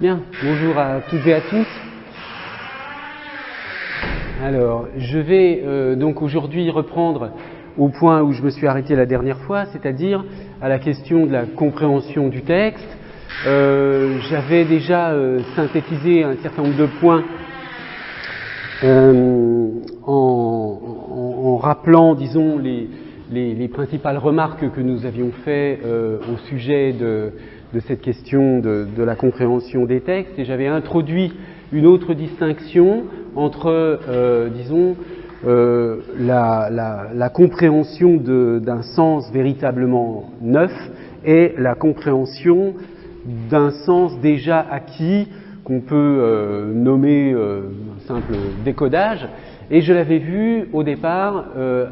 Bien, bonjour à toutes et à tous. Alors, je vais donc aujourd'hui reprendre au point où je me suis arrêté la dernière fois, c'est-à-dire à la question de la compréhension du texte. J'avais déjà synthétisé un certain nombre de points en rappelant, disons, les principales remarques que nous avions faites au sujet de cette question de la compréhension des textes, et j'avais introduit une autre distinction entre, disons, la compréhension d'un sens véritablement neuf et la compréhension d'un sens déjà acquis qu'on peut nommer un simple décodage. Et je l'avais vu au départ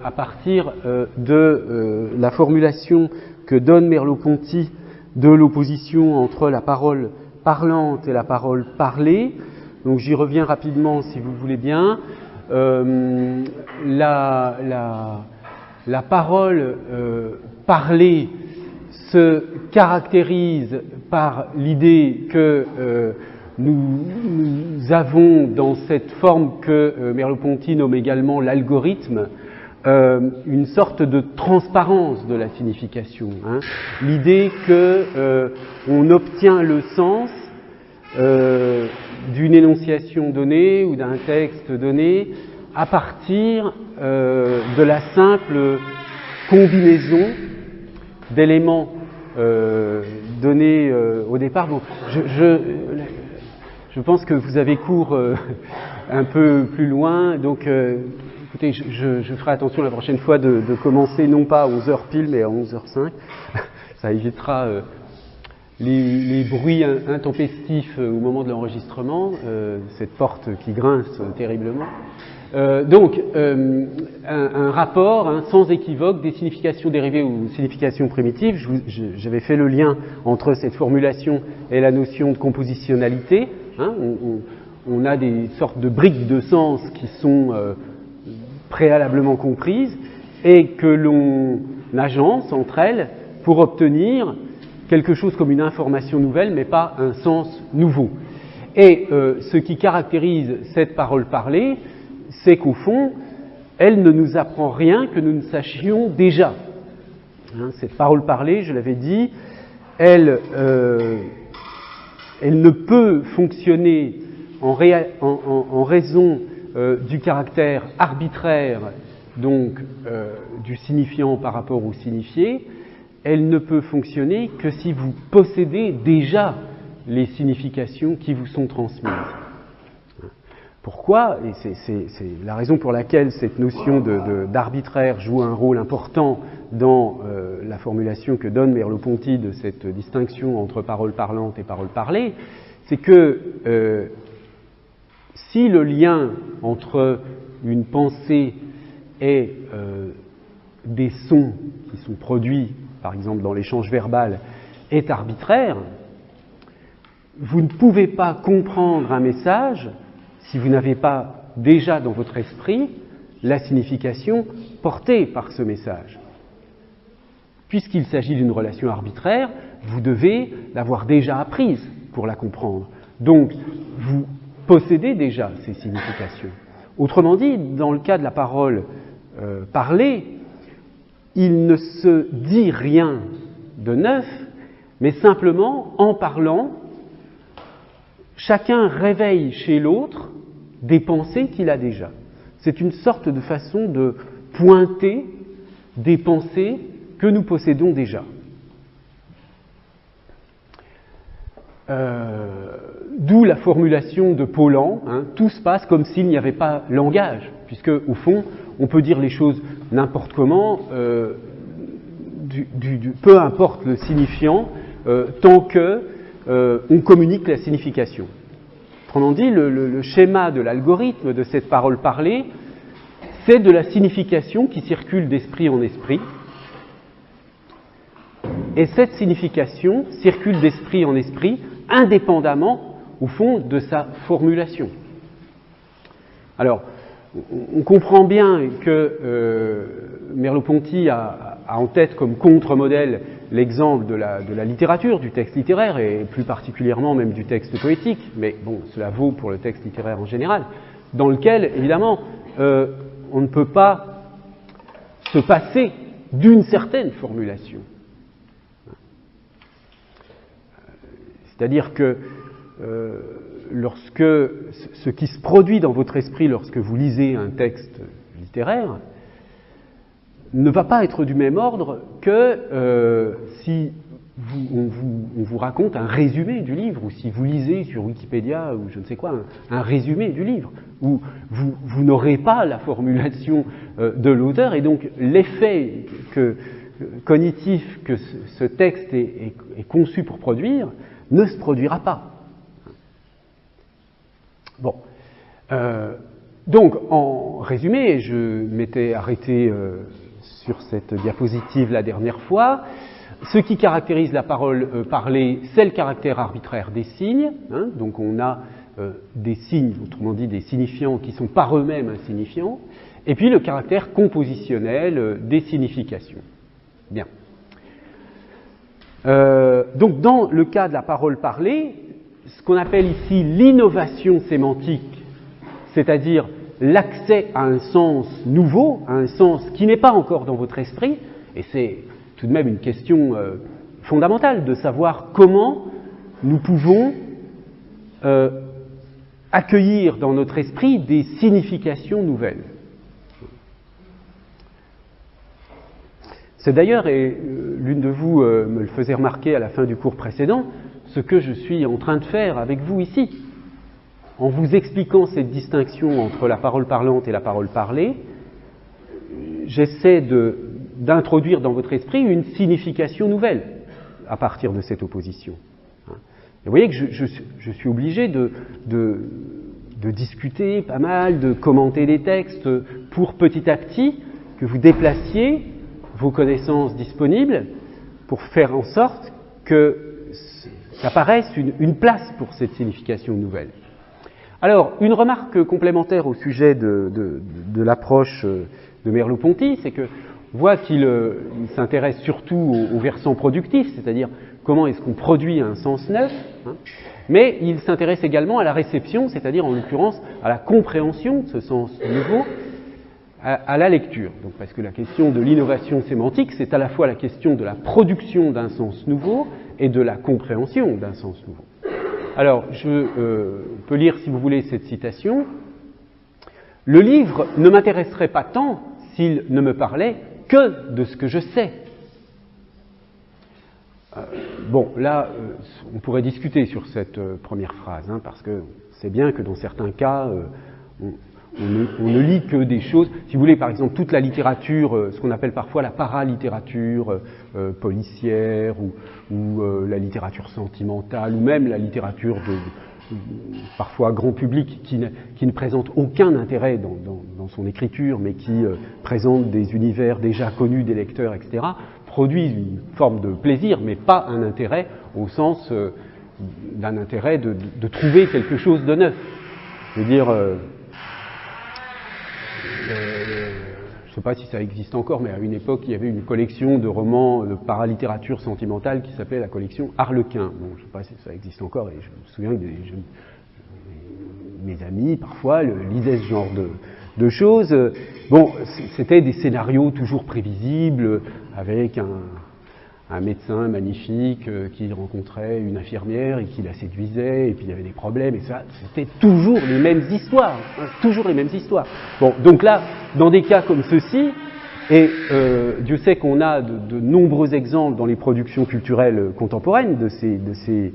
à partir de la formulation que donne Merleau-Ponty de l'opposition entre la parole parlante et la parole parlée. Donc j'y reviens rapidement si vous voulez bien. La parole parlée se caractérise par l'idée que nous avons dans cette forme que Merleau-Ponty nomme également l'algorithme, une sorte de transparence de la signification. L'idée qu'on obtient le sens d'une énonciation donnée ou d'un texte donné à partir de la simple combinaison d'éléments donnés au départ. Bon, je pense que vous avez cours un peu plus loin, donc écoutez, je ferai attention la prochaine fois de commencer non pas à 11h pile, mais à 11h05. Ça évitera les bruits intempestifs au moment de l'enregistrement, cette porte qui grince terriblement. Donc, un rapport sans équivoque des significations dérivées ou significations primitives. J'avais fait le lien entre cette formulation et la notion de compositionnalité. On a des sortes de briques de sens qui sont préalablement comprises et que l'on agence entre elles pour obtenir quelque chose comme une information nouvelle, mais pas un sens nouveau. Et ce qui caractérise cette parole parlée, c'est qu'au fond, elle ne nous apprend rien que nous ne sachions déjà. Cette parole parlée, je l'avais dit, elle ne peut fonctionner en raison du caractère arbitraire, donc du signifiant par rapport au signifié. Elle ne peut fonctionner que si vous possédez déjà les significations qui vous sont transmises. Pourquoi ? Et c'est la raison pour laquelle cette notion d'arbitraire joue un rôle important dans la formulation que donne Merleau-Ponty de cette distinction entre parole parlante et parole parlée, c'est que si le lien entre une pensée et des sons qui sont produits, par exemple dans l'échange verbal, est arbitraire, vous ne pouvez pas comprendre un message si vous n'avez pas déjà dans votre esprit la signification portée par ce message. Puisqu'il s'agit d'une relation arbitraire, vous devez l'avoir déjà apprise pour la comprendre. Donc, vous possédez déjà ces significations. Autrement dit, dans le cas de la parole parlée, il ne se dit rien de neuf, mais simplement, en parlant, chacun réveille chez l'autre des pensées qu'il a déjà. C'est une sorte de façon de pointer des pensées que nous possédons déjà. D'où la formulation de Paulan, tout se passe comme s'il n'y avait pas langage, puisque au fond, on peut dire les choses n'importe comment, peu importe le signifiant, tant que on communique la signification. Autrement dit, le schéma de l'algorithme de cette parole parlée, c'est de la signification qui circule d'esprit en esprit, et cette signification circule d'esprit en esprit indépendamment, au fond, de sa formulation. Alors, on comprend bien que Merleau-Ponty a a en tête comme contre-modèle l'exemple de la littérature, du texte littéraire, et plus particulièrement même du texte poétique, mais bon, cela vaut pour le texte littéraire en général, dans lequel, évidemment, on ne peut pas se passer d'une certaine formulation. C'est-à-dire que lorsque ce qui se produit dans votre esprit lorsque vous lisez un texte littéraire ne va pas être du même ordre que si on vous raconte un résumé du livre, ou si vous lisez sur Wikipédia ou je ne sais quoi, un résumé du livre, où vous n'aurez pas la formulation de l'auteur, et donc l'effet cognitif que ce texte est conçu pour produire ne se produira pas. Bon. Donc, en résumé, je m'étais arrêté sur cette diapositive la dernière fois. Ce qui caractérise la parole parlée, c'est le caractère arbitraire des signes. Hein, donc, on a des signes, autrement dit des signifiants qui sont par eux-mêmes insignifiants. Et puis, le caractère compositionnel des significations. Bien. Donc, dans le cas de la parole parlée, ce qu'on appelle ici l'innovation sémantique, c'est-à-dire l'accès à un sens nouveau, à un sens qui n'est pas encore dans votre esprit, et c'est tout de même une question fondamentale de savoir comment nous pouvons accueillir dans notre esprit des significations nouvelles. C'est d'ailleurs, et l'une de vous me le faisait remarquer à la fin du cours précédent, ce que je suis en train de faire avec vous ici. En vous expliquant cette distinction entre la parole parlante et la parole parlée, j'essaie d'introduire dans votre esprit une signification nouvelle à partir de cette opposition. Et vous voyez que je suis obligé de discuter pas mal, de commenter des textes pour petit à petit que vous déplaciez vos connaissances disponibles pour faire en sorte que qu'apparaisse une place pour cette signification nouvelle. Alors, une remarque complémentaire au sujet de l'approche de Merleau-Ponty, c'est que on voit qu'il s'intéresse surtout au versant productif, c'est-à-dire comment est-ce qu'on produit un sens neuf, hein, mais il s'intéresse également à la réception, c'est-à-dire en l'occurrence à la compréhension de ce sens nouveau, à la lecture. Donc, parce que la question de l'innovation sémantique, c'est à la fois la question de la production d'un sens nouveau et de la compréhension d'un sens nouveau. Alors, je peux lire, si vous voulez, cette citation. « Le livre ne m'intéresserait pas tant s'il ne me parlait que de ce que je sais. » Bon, là, on pourrait discuter sur cette première phrase, hein, parce que c'est bien que dans certains cas, on ne lit que des choses, si vous voulez, par exemple, toute la littérature, ce qu'on appelle parfois la paralittérature policière, ou la littérature sentimentale, ou même la littérature parfois grand public, qui ne présente aucun intérêt dans son écriture, mais qui présente des univers déjà connus des lecteurs, etc., produisent une forme de plaisir, mais pas un intérêt au sens d'un intérêt de trouver quelque chose de neuf. Je veux dire... je ne sais pas si ça existe encore, mais à une époque, il y avait une collection de romans de paralittérature sentimentale qui s'appelait la collection Harlequin. Bon, je ne sais pas si ça existe encore, et je me souviens que mes amis, parfois, lisaient ce genre de choses. Bon, c'était des scénarios toujours prévisibles, avec un médecin magnifique qui rencontrait une infirmière et qui la séduisait, et puis il y avait des problèmes, et ça, c'était toujours les mêmes histoires, hein, toujours les mêmes histoires. Bon, donc là, dans des cas comme ceux-ci, et Dieu sait qu'on a de nombreux exemples dans les productions culturelles contemporaines de ces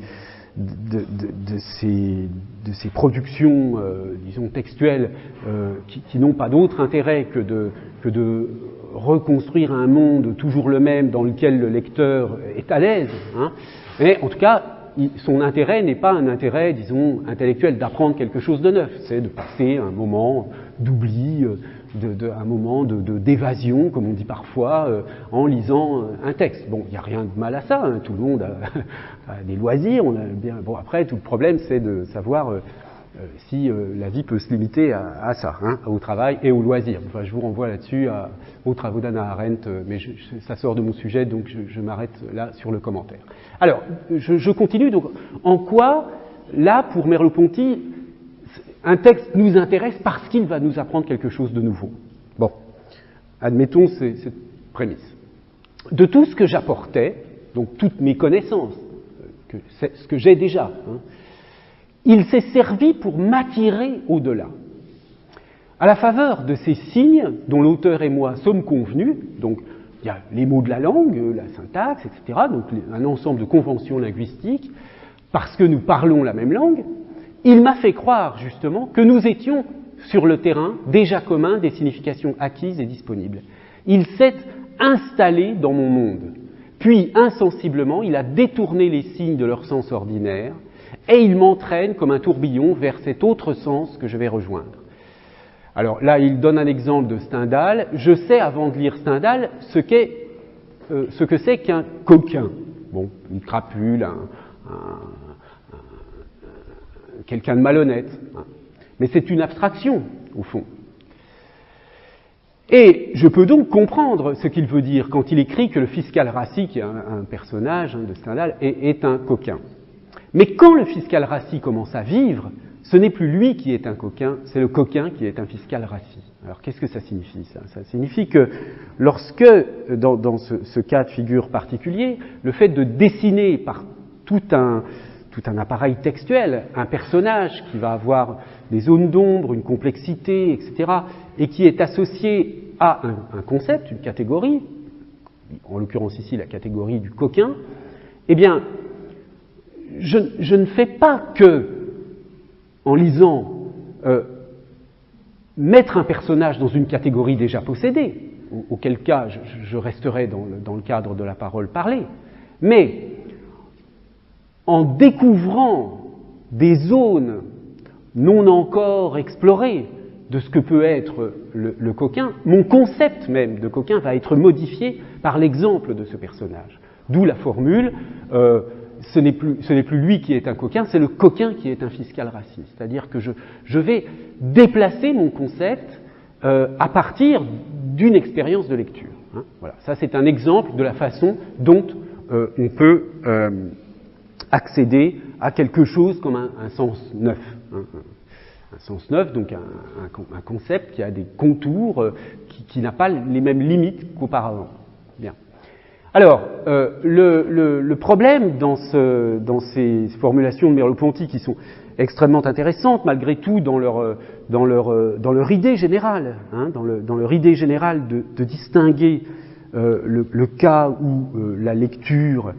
productions, disons, textuelles, qui n'ont pas d'autre intérêt que de reconstruire un monde toujours le même dans lequel le lecteur est à l'aise. Hein. Mais en tout cas, son intérêt n'est pas un intérêt, disons, intellectuel, d'apprendre quelque chose de neuf. C'est de passer un moment d'oubli, un moment d'évasion, comme on dit parfois, en lisant un texte. Bon, il n'y a rien de mal à ça, hein, tout le monde a des loisirs, on a bien. Bon, après, tout le problème, c'est de savoir si la vie peut se limiter à ça, hein, au travail et au loisir. Enfin, je vous renvoie là-dessus aux travaux d'Hannah Arendt, mais ça sort de mon sujet, donc je m'arrête là sur le commentaire. Alors, je continue. Donc, en quoi, là, pour Merleau-Ponty, un texte nous intéresse parce qu'il va nous apprendre quelque chose de nouveau? Bon, admettons cette prémisse. De tout ce que j'apportais, donc toutes mes connaissances, ce que j'ai déjà, hein, il s'est servi pour m'attirer au-delà. À la faveur de ces signes dont l'auteur et moi sommes convenus, donc il y a les mots de la langue, la syntaxe, etc., donc un ensemble de conventions linguistiques, parce que nous parlons la même langue, il m'a fait croire justement que nous étions sur le terrain déjà commun des significations acquises et disponibles. Il s'est installé dans mon monde, puis insensiblement il a détourné les signes de leur sens ordinaire, et il m'entraîne comme un tourbillon vers cet autre sens que je vais rejoindre. Alors là, il donne un exemple de Stendhal. Je sais, avant de lire Stendhal, ce que c'est qu'un coquin. Bon, une crapule, quelqu'un de malhonnête. Hein. Mais c'est une abstraction, au fond. Et je peux donc comprendre ce qu'il veut dire quand il écrit que le fiscal Rassi, qui est un personnage de Stendhal, est un coquin. Mais quand le fiscal Rassi commence à vivre, ce n'est plus lui qui est un coquin, c'est le coquin qui est un fiscal Rassi. Alors qu'est-ce que ça signifie, ça? Ça signifie que lorsque, dans ce cas de figure particulier, le fait de dessiner par tout un appareil textuel un personnage qui va avoir des zones d'ombre, une complexité, etc., et qui est associé à un concept, une catégorie, en l'occurrence ici la catégorie du coquin, eh bien, je ne fais pas que, en lisant, mettre un personnage dans une catégorie déjà possédée, auquel cas je resterai dans le cadre de la parole parlée, mais en découvrant des zones non encore explorées de ce que peut être le coquin, mon concept même de coquin va être modifié par l'exemple de ce personnage. D'où la formule ce n'est plus lui qui est un coquin, c'est le coquin qui est un fiscal raciste. C'est-à-dire que je vais déplacer mon concept à partir d'une expérience de lecture. Hein. Voilà. Ça, c'est un exemple de la façon dont on peut accéder à quelque chose comme un sens neuf. Hein. Un sens neuf, donc un concept qui a des contours, qui n'a pas les mêmes limites qu'auparavant. Bien. Alors, le problème dans ces formulations de Merleau-Ponty qui sont extrêmement intéressantes, malgré tout, dans leur idée générale, hein, dans leur idée générale de distinguer le cas où la lecture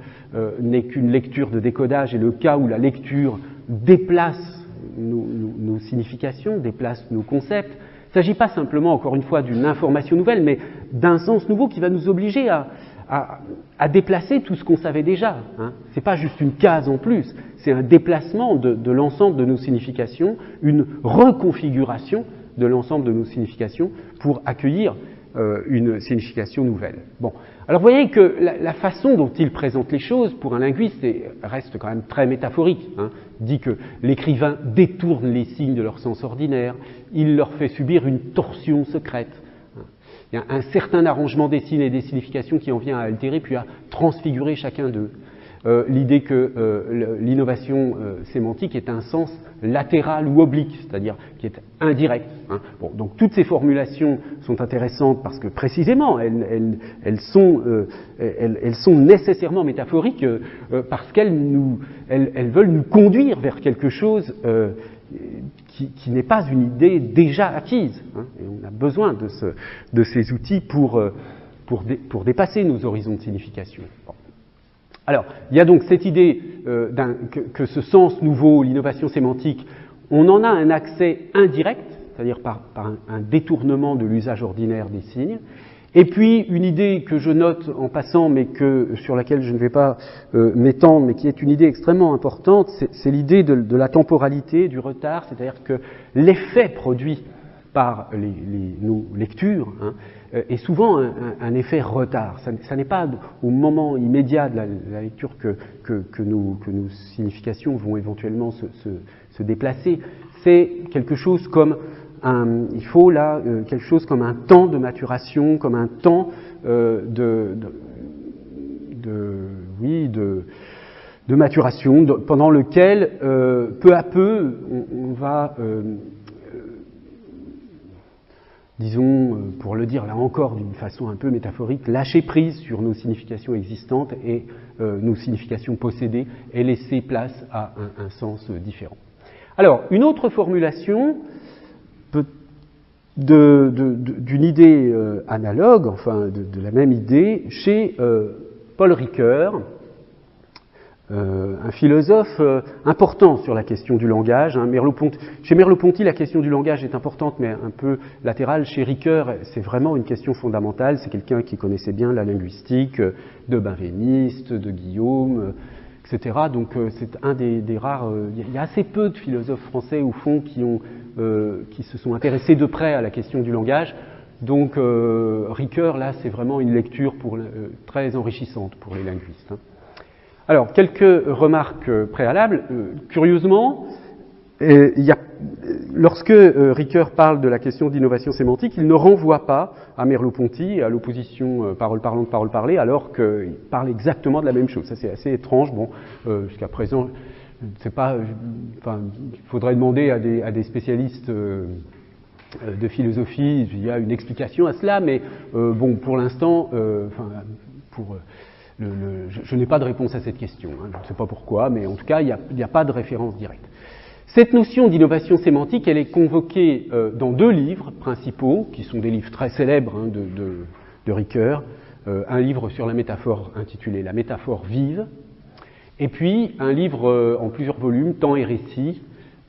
n'est qu'une lecture de décodage et le cas où la lecture déplace nos significations, déplace nos concepts. Il ne s'agit pas simplement, encore une fois, d'une information nouvelle, mais d'un sens nouveau qui va nous obliger à déplacer tout ce qu'on savait déjà. Hein. Ce n'est pas juste une case en plus, c'est un déplacement de l'ensemble de nos significations, une reconfiguration de l'ensemble de nos significations pour accueillir une signification nouvelle. Bon. Alors vous voyez que la façon dont il présente les choses, pour un linguiste, reste quand même très métaphorique. Hein. Il dit que l'écrivain détourne les signes de leur sens ordinaire, il leur fait subir une torsion secrète. Il y a un certain arrangement des signes et des significations qui en vient à altérer puis à transfigurer chacun d'eux. L'idée que l'innovation sémantique est un sens latéral ou oblique, c'est-à-dire qui est indirect. Hein. Bon, donc toutes ces formulations sont intéressantes parce que précisément elles sont nécessairement métaphoriques parce qu'elles veulent nous conduire vers quelque chose qui n'est pas une idée déjà acquise. Hein, et on a besoin de ces outils pour dépasser nos horizons de signification. Bon. Alors, il y a donc cette idée que ce sens nouveau, l'innovation sémantique, on en a un accès indirect, c'est-à-dire par un détournement de l'usage ordinaire des signes. Et puis, une idée que je note en passant, mais sur laquelle je ne vais pas m'étendre, mais qui est une idée extrêmement importante, c'est l'idée de la temporalité, du retard, c'est-à-dire que l'effet produit par nos lectures, hein, est souvent un effet retard. Ça n'est pas au moment immédiat de la lecture que nos significations vont éventuellement se déplacer. C'est quelque chose comme il faut là quelque chose comme un temps de maturation, comme un temps de maturation pendant lequel peu à peu on va disons, pour le dire là encore d'une façon un peu métaphorique, lâcher prise sur nos significations existantes et nos significations possédées et laisser place à un sens différent. Alors, une autre formulation d'une idée analogue, enfin de la même idée, chez Paul Ricoeur, un philosophe important sur la question du langage. Chez Merleau-Ponty, la question du langage est importante, mais un peu latérale. Chez Ricoeur, c'est vraiment une question fondamentale. C'est quelqu'un qui connaissait bien la linguistique de Benveniste, de Guillaume, etc. Donc c'est un des rares... Il y a assez peu de philosophes français, au fond, qui se sont intéressés de près à la question du langage. Donc Ricoeur, là, c'est vraiment une lecture très enrichissante pour les linguistes. Alors, quelques remarques préalables. Curieusement, lorsque Ricoeur parle de la question d'innovation sémantique, il ne renvoie pas à Merleau-Ponty, à l'opposition parole parlante, parole parlée, alors qu'il parle exactement de la même chose. Ça, c'est assez étrange. Bon, jusqu'à présent, c'est pas. Enfin, il faudrait demander à des spécialistes de philosophie. Il y a une explication à cela, mais bon, pour l'instant, je n'ai pas de réponse à cette question. Je ne sais pas pourquoi, mais en tout cas, il n'y a pas de référence directe. Cette notion d'innovation sémantique, elle est convoquée dans deux livres principaux, qui sont des livres très célèbres de Ricoeur. Un livre sur la métaphore intitulé « La métaphore vive », et puis un livre en plusieurs volumes, Temps et récit.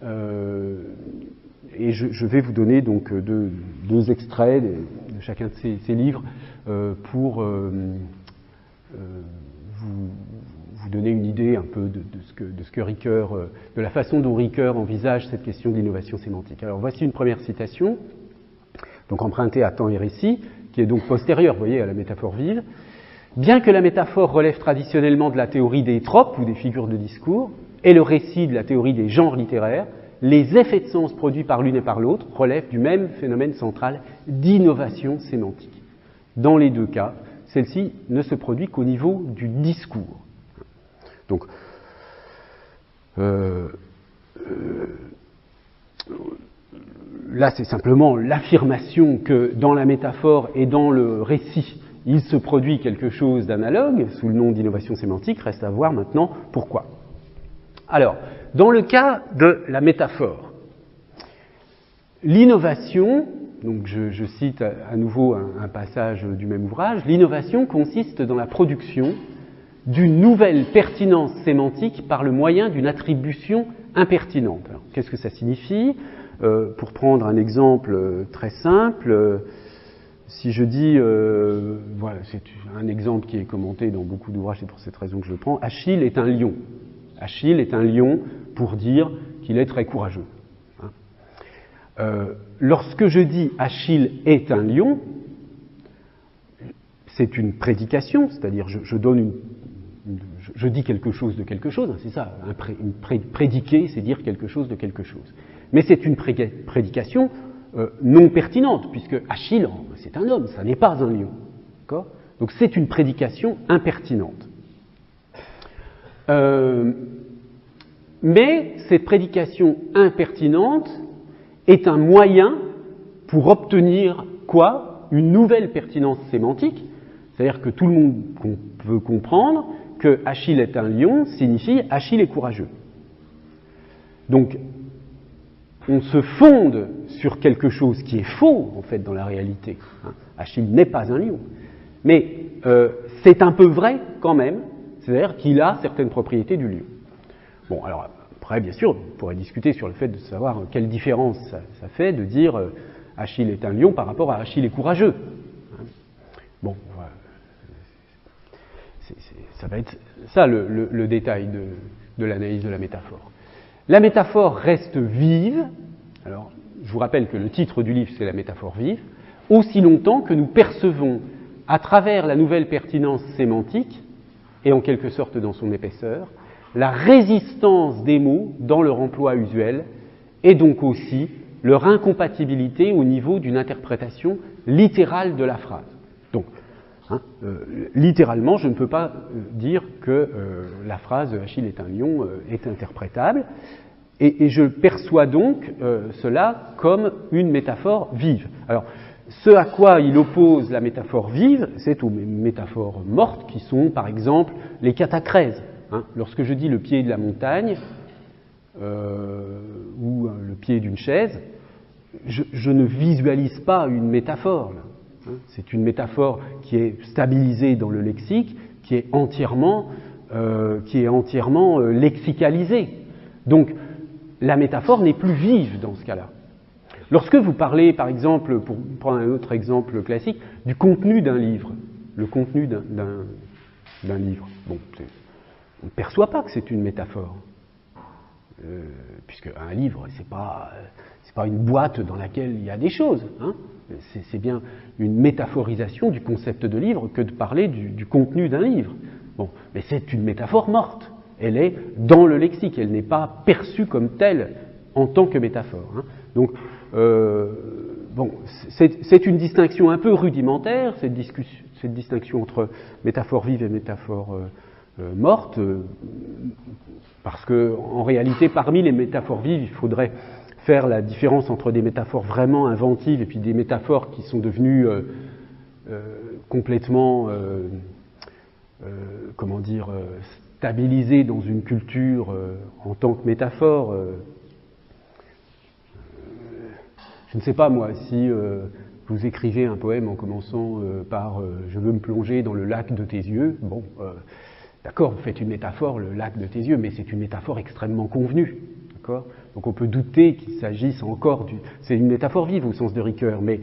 Et je vais vous donner donc deux extraits de chacun de ces livres pour vous donner une idée un peu de ce que Ricoeur, de la façon dont Ricoeur envisage cette question de l'innovation sémantique. Alors voici une première citation, donc empruntée à Temps et récit, qui est donc postérieure, vous voyez, à la métaphore vive. Bien que la métaphore relève traditionnellement de la théorie des tropes ou des figures de discours, et le récit de la théorie des genres littéraires, les effets de sens produits par l'une et par l'autre relèvent du même phénomène central d'innovation sémantique. Dans les deux cas, celle-ci ne se produit qu'au niveau du discours. Donc, là, c'est simplement l'affirmation que dans la métaphore et dans le récit, il se produit quelque chose d'analogue, sous le nom d'innovation sémantique. Reste à voir maintenant pourquoi. Alors, dans le cas de la métaphore, l'innovation, donc je cite à nouveau un passage du même ouvrage, l'innovation consiste dans la production d'une nouvelle pertinence sémantique par le moyen d'une attribution impertinente. Alors, qu'est-ce que ça signifie ? Pour prendre un exemple très simple, si je dis, voilà, c'est un exemple qui est commenté dans beaucoup d'ouvrages, c'est pour cette raison que je le prends, Achille est un lion. Achille est un lion pour dire qu'il est très courageux. Lorsque je dis Achille est un lion, c'est une prédication, c'est-à-dire je dis quelque chose de quelque chose, c'est ça, prédiquer, c'est dire quelque chose de quelque chose. Mais c'est une prédication non pertinente, puisque Achille, c'est un homme, ça n'est pas un lion. D'accord ? Donc c'est une prédication impertinente. Mais cette prédication impertinente est un moyen pour obtenir quoi ? Une nouvelle pertinence sémantique, c'est-à-dire que tout le monde veut comprendre que Achille est un lion signifie Achille est courageux. Donc, on se fonde sur quelque chose qui est faux, en fait, dans la réalité. Achille n'est pas un lion. Mais c'est un peu vrai, quand même, c'est-à-dire qu'il a certaines propriétés du lion. Bon, alors, après, bien sûr, on pourrait discuter sur le fait de savoir quelle différence ça fait de dire Achille est un lion par rapport à Achille est courageux. Bon, voilà. Ça va être ça le détail de l'analyse de la métaphore. La métaphore reste vive. Alors, je vous rappelle que le titre du livre, c'est la métaphore vive. aussi longtemps que nous percevons, à travers la nouvelle pertinence sémantique, et en quelque sorte dans son épaisseur, la résistance des mots dans leur emploi usuel, et donc aussi leur incompatibilité au niveau d'une interprétation littérale de la phrase. Donc, littéralement, je ne peux pas dire que la phrase « Achille est un lion » est interprétable, et je perçois donc cela comme une métaphore vive. Alors, ce à quoi il oppose la métaphore vive, c'est aux métaphores mortes, qui sont, par exemple, les catacrèses. Lorsque je dis le pied de la montagne, ou le pied d'une chaise, je ne visualise pas une métaphore. Là. C'est une métaphore qui est stabilisée dans le lexique, qui est entièrement lexicalisée. Donc, la métaphore n'est plus vive dans ce cas-là. Lorsque vous parlez, par exemple, pour prendre un autre exemple classique, du contenu d'un livre, le contenu d'un livre, bon, on ne perçoit pas que c'est une métaphore. Puisque un livre, c'est pas une boîte dans laquelle il y a des choses. C'est bien une métaphorisation du concept de livre que de parler du contenu d'un livre. Bon, mais c'est une métaphore morte. Elle est dans le lexique, elle n'est pas perçue comme telle en tant que métaphore. Donc, bon, c'est une distinction un peu rudimentaire, cette distinction entre métaphore vive et métaphore morte, parce que en réalité, parmi les métaphores vives, il faudrait faire la différence entre des métaphores vraiment inventives et puis des métaphores qui sont devenues complètement, comment dire, stabilisées dans une culture en tant que métaphore. Je ne sais pas, moi, si vous écrivez un poème en commençant par « Je veux me plonger dans le lac de tes yeux », bon, d'accord, vous faites une métaphore, le lac de tes yeux, mais c'est une métaphore extrêmement convenue, d'accord ? Donc on peut douter qu'il s'agisse encore c'est une métaphore vive au sens de Ricoeur, mais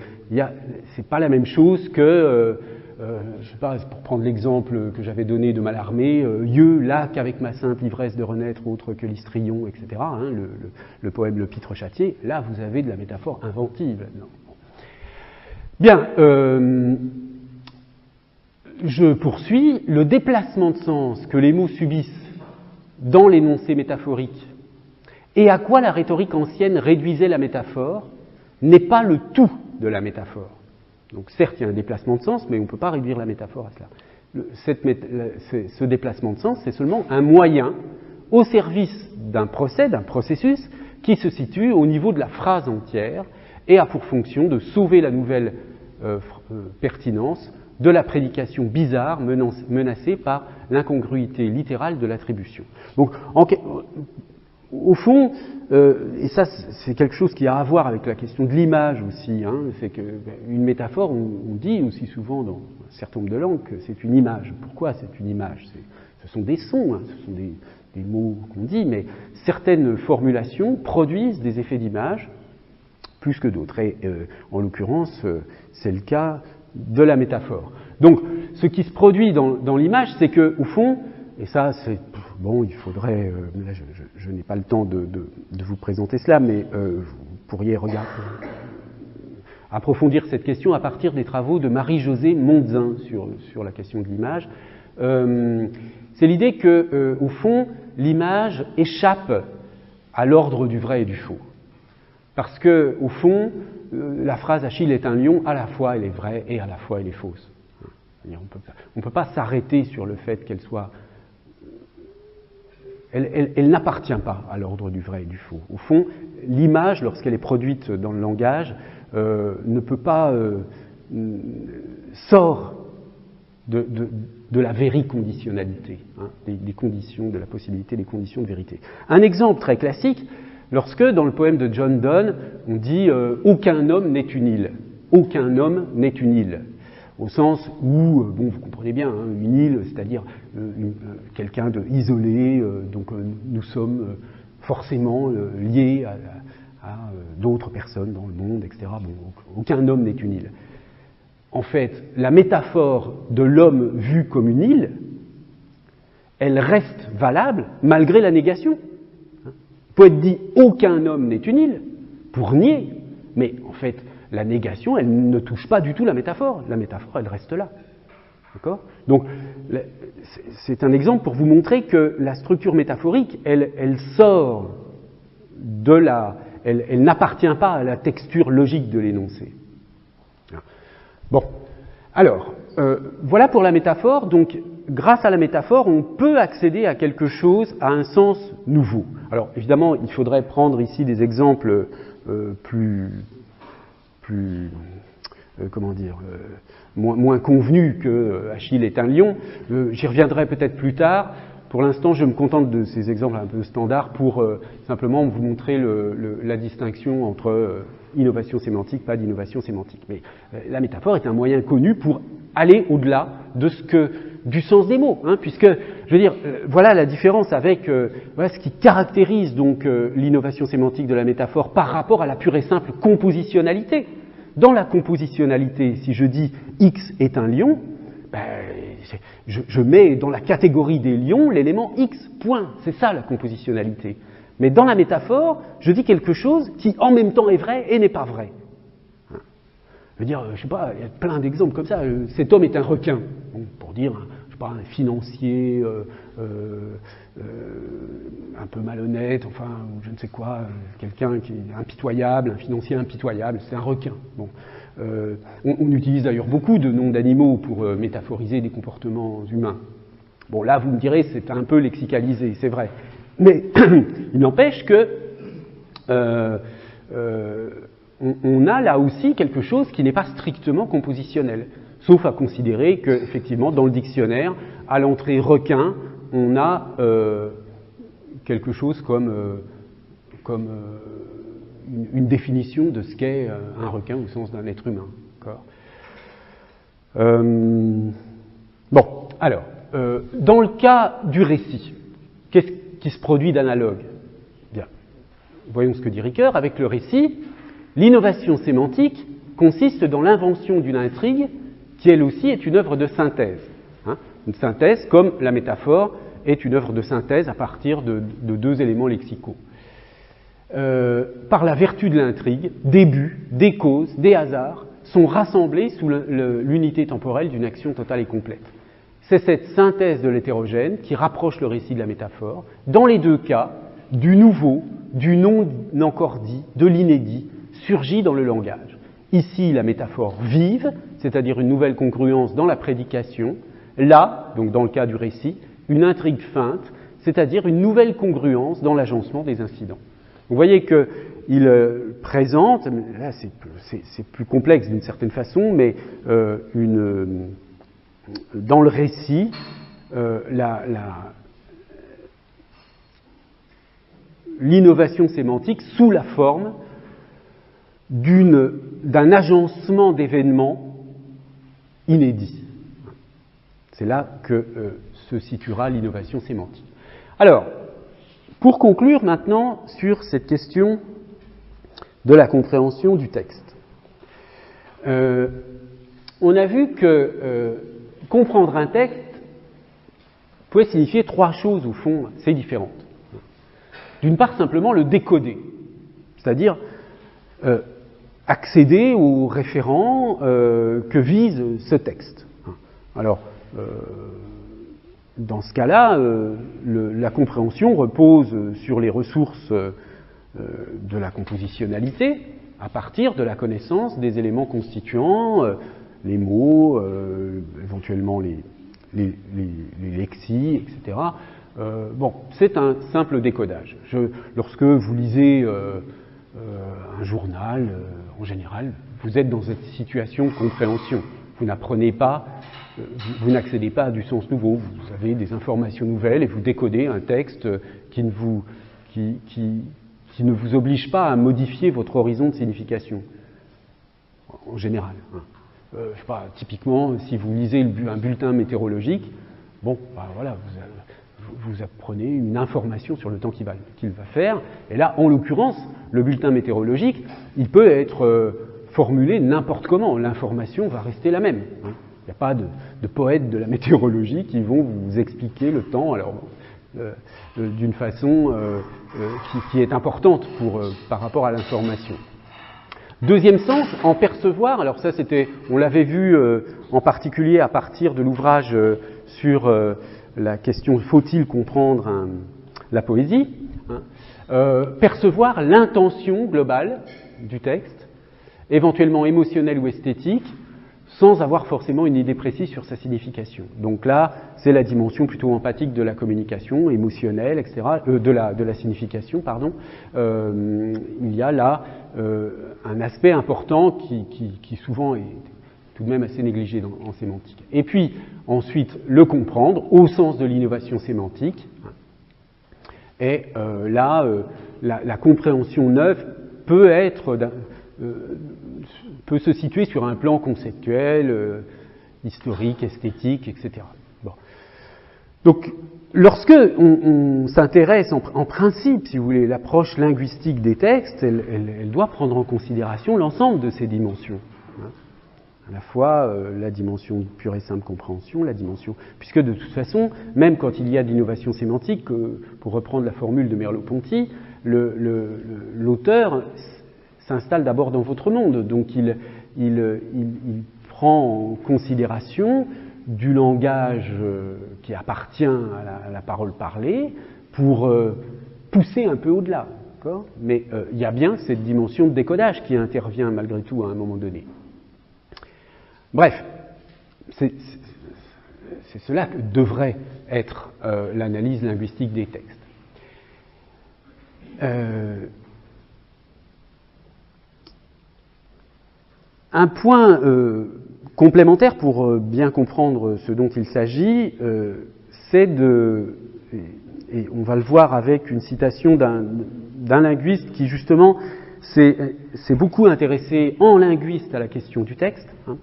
c'est pas la même chose que, je sais pas, pour prendre l'exemple que j'avais donné de Mallarmé, yeux, lac avec ma simple ivresse de renaître autre que l'histrion, etc., le poème Le Pitre Châtier, là vous avez de la métaphore inventive. Non. Bien, je poursuis. Le déplacement de sens que les mots subissent dans l'énoncé métaphorique et à quoi la rhétorique ancienne réduisait la métaphore n'est pas le tout de la métaphore. Donc certes, il y a un déplacement de sens, mais on ne peut pas réduire la métaphore à cela. Ce déplacement de sens, c'est seulement un moyen au service d'un processus qui se situe au niveau de la phrase entière et a pour fonction de sauver la nouvelle pertinence de la prédication bizarre menacée par l'incongruité littérale de l'attribution. Donc, au fond, et ça c'est quelque chose qui a à voir avec la question de l'image aussi, c'est qu'une métaphore, on dit aussi souvent dans un certain nombre de langues que c'est une image. Pourquoi c'est une image ? Ce sont des sons, ce sont des mots qu'on dit, mais certaines formulations produisent des effets d'image plus que d'autres. Et en l'occurrence, c'est le cas de la métaphore. Donc, ce qui se produit dans l'image, c'est que, au fond, et ça, c'est bon, il faudrait. Là, je n'ai pas le temps de vous présenter cela, mais vous pourriez approfondir cette question à partir des travaux de Marie-Josée Mondzin sur la question de l'image. C'est l'idée que, au fond, l'image échappe à l'ordre du vrai et du faux, parce que, au fond, la phrase « Achille est un lion », à la fois elle est vraie et à la fois elle est fausse. On ne peut pas s'arrêter sur le fait qu'elle soit... Elle n'appartient pas à l'ordre du vrai et du faux. Au fond, l'image, lorsqu'elle est produite dans le langage, ne peut pas... sort de la vériconditionnalité, des conditions, de la possibilité des conditions de vérité. Un exemple très classique, lorsque, dans le poème de John Donne, on dit « Aucun homme n'est une île ». Aucun homme n'est une île. Au sens où, bon, vous comprenez bien, une île, c'est-à-dire quelqu'un d'isolé, donc nous sommes forcément liés à d'autres personnes dans le monde, etc. Bon, aucun homme n'est une île. En fait, la métaphore de l'homme vu comme une île, elle reste valable malgré la négation. Il peut être dit « aucun homme n'est une île » pour nier, mais en fait, La négation, elle ne touche pas du tout la métaphore. La métaphore, elle reste là. D'accord ? Donc, c'est un exemple pour vous montrer que la structure métaphorique, elle sort de la... Elle n'appartient pas à la texture logique de l'énoncé. Bon, alors, voilà pour la métaphore. Donc, grâce à la métaphore, on peut accéder à quelque chose, à un sens nouveau. Alors, évidemment, il faudrait prendre ici des exemples moins convenus que Achille est un lion. J'y reviendrai peut-être plus tard. Pour l'instant, je me contente de ces exemples un peu standards pour simplement vous montrer la distinction entre innovation sémantique, pas d'innovation sémantique. Mais la métaphore est un moyen connu pour aller au-delà du sens des mots, hein, puisque, je veux dire, voilà la différence avec voilà ce qui caractérise donc l'innovation sémantique de la métaphore par rapport à la pure et simple compositionnalité. Dans la compositionnalité, si je dis X est un lion, ben, je mets dans la catégorie des lions l'élément X, point. C'est ça la compositionnalité. Mais dans la métaphore, je dis quelque chose qui en même temps est vrai et n'est pas vrai. Je veux dire, je sais pas, il y a plein d'exemples comme ça. Cet homme est un requin. Bon, pour dire, je sais pas, un financier un peu malhonnête, enfin, ou je ne sais quoi, quelqu'un qui est impitoyable, un financier impitoyable, c'est un requin. Bon. On utilise d'ailleurs beaucoup de noms d'animaux pour métaphoriser des comportements humains. Bon, là, vous me direz, c'est un peu lexicalisé, c'est vrai. Mais il n'empêche que on a là aussi quelque chose qui n'est pas strictement compositionnel, sauf à considérer que, effectivement, dans le dictionnaire, à l'entrée requin, on a quelque chose comme une définition de ce qu'est un requin au sens d'un être humain. Bon, alors, dans le cas du récit, qu'est-ce qui se produit d'analogue ? Bien, voyons ce que dit Ricoeur. Avec le récit, l'innovation sémantique consiste dans l'invention d'une intrigue qui, elle aussi, est une œuvre de synthèse. Hein, une synthèse comme la métaphore est une œuvre de synthèse à partir de deux éléments lexicaux. Par la vertu de l'intrigue, des buts, des causes, des hasards sont rassemblés sous l'unité temporelle d'une action totale et complète. C'est cette synthèse de l'hétérogène qui rapproche le récit de la métaphore, dans les deux cas, du nouveau, du non encore dit, de l'inédit, surgit dans le langage. Ici, la métaphore vive, c'est-à-dire une nouvelle congruence dans la prédication, là, donc dans le cas du récit, une intrigue feinte, c'est-à-dire une nouvelle congruence dans l'agencement des incidents. Vous voyez qu'il présente, là c'est plus complexe d'une certaine façon, mais dans le récit, l'innovation sémantique sous la forme d'un agencement d'événements inédits. C'est là que se situera l'innovation sémantique. Alors, pour conclure maintenant sur cette question de la compréhension du texte, on a vu que comprendre un texte pouvait signifier trois choses au fond assez différentes. D'une part, simplement le décoder, c'est-à-dire accéder aux référents que vise ce texte. Alors, dans ce cas-là, la compréhension repose sur les ressources de la compositionnalité, à partir de la connaissance des éléments constituants, les mots, éventuellement les lexis, etc. Bon, c'est un simple décodage. Lorsque vous lisez un journal, en général, vous êtes dans cette situation de compréhension. Vous n'apprenez pas, vous n'accédez pas à du sens nouveau, vous avez des informations nouvelles et vous décodez un texte qui ne vous oblige pas à modifier votre horizon de signification, en général. Je sais pas, typiquement, si vous lisez un bulletin météorologique, bon, bah voilà, vous apprenez une information sur le temps qu'il va faire, et là, en l'occurrence, le bulletin météorologique, il peut être formulé n'importe comment, l'information va rester la même. Il n'y a pas de poètes de la météorologie qui vont vous expliquer le temps alors, d'une façon qui est importante par rapport à l'information. Deuxième sens, en percevoir, alors ça c'était, on l'avait vu en particulier à partir de l'ouvrage sur la question faut-il comprendre la poésie, hein, percevoir l'intention globale du texte, éventuellement émotionnelle ou esthétique, sans avoir forcément une idée précise sur sa signification. Donc là, c'est la dimension plutôt empathique de la communication, émotionnelle, etc., de la signification, pardon. Il y a là un aspect important qui souvent est tout de même assez négligé en sémantique. Et puis, ensuite, le comprendre au sens de l'innovation sémantique. Et là, la compréhension neuve peut être peut se situer sur un plan conceptuel, historique, esthétique, etc. Bon. Donc, lorsque on s'intéresse en principe, si vous voulez, l'approche linguistique des textes, elle doit prendre en considération l'ensemble de ces dimensions. Hein. À la fois la dimension de pure et simple compréhension, la dimension... Puisque de toute façon, même quand il y a d'innovation sémantique, pour reprendre la formule de Merleau-Ponty, l'auteur s'installe d'abord dans votre monde, donc il prend en considération du langage qui appartient à la parole parlée pour pousser un peu au-delà. Mais il y a bien cette dimension de décodage qui intervient malgré tout à un moment donné. Bref, c'est cela que devrait être l'analyse linguistique des textes. Un point complémentaire pour bien comprendre ce dont il s'agit, c'est et on va le voir avec une citation d'un linguiste qui justement s'est beaucoup intéressé en linguiste à la question du texte. Hein.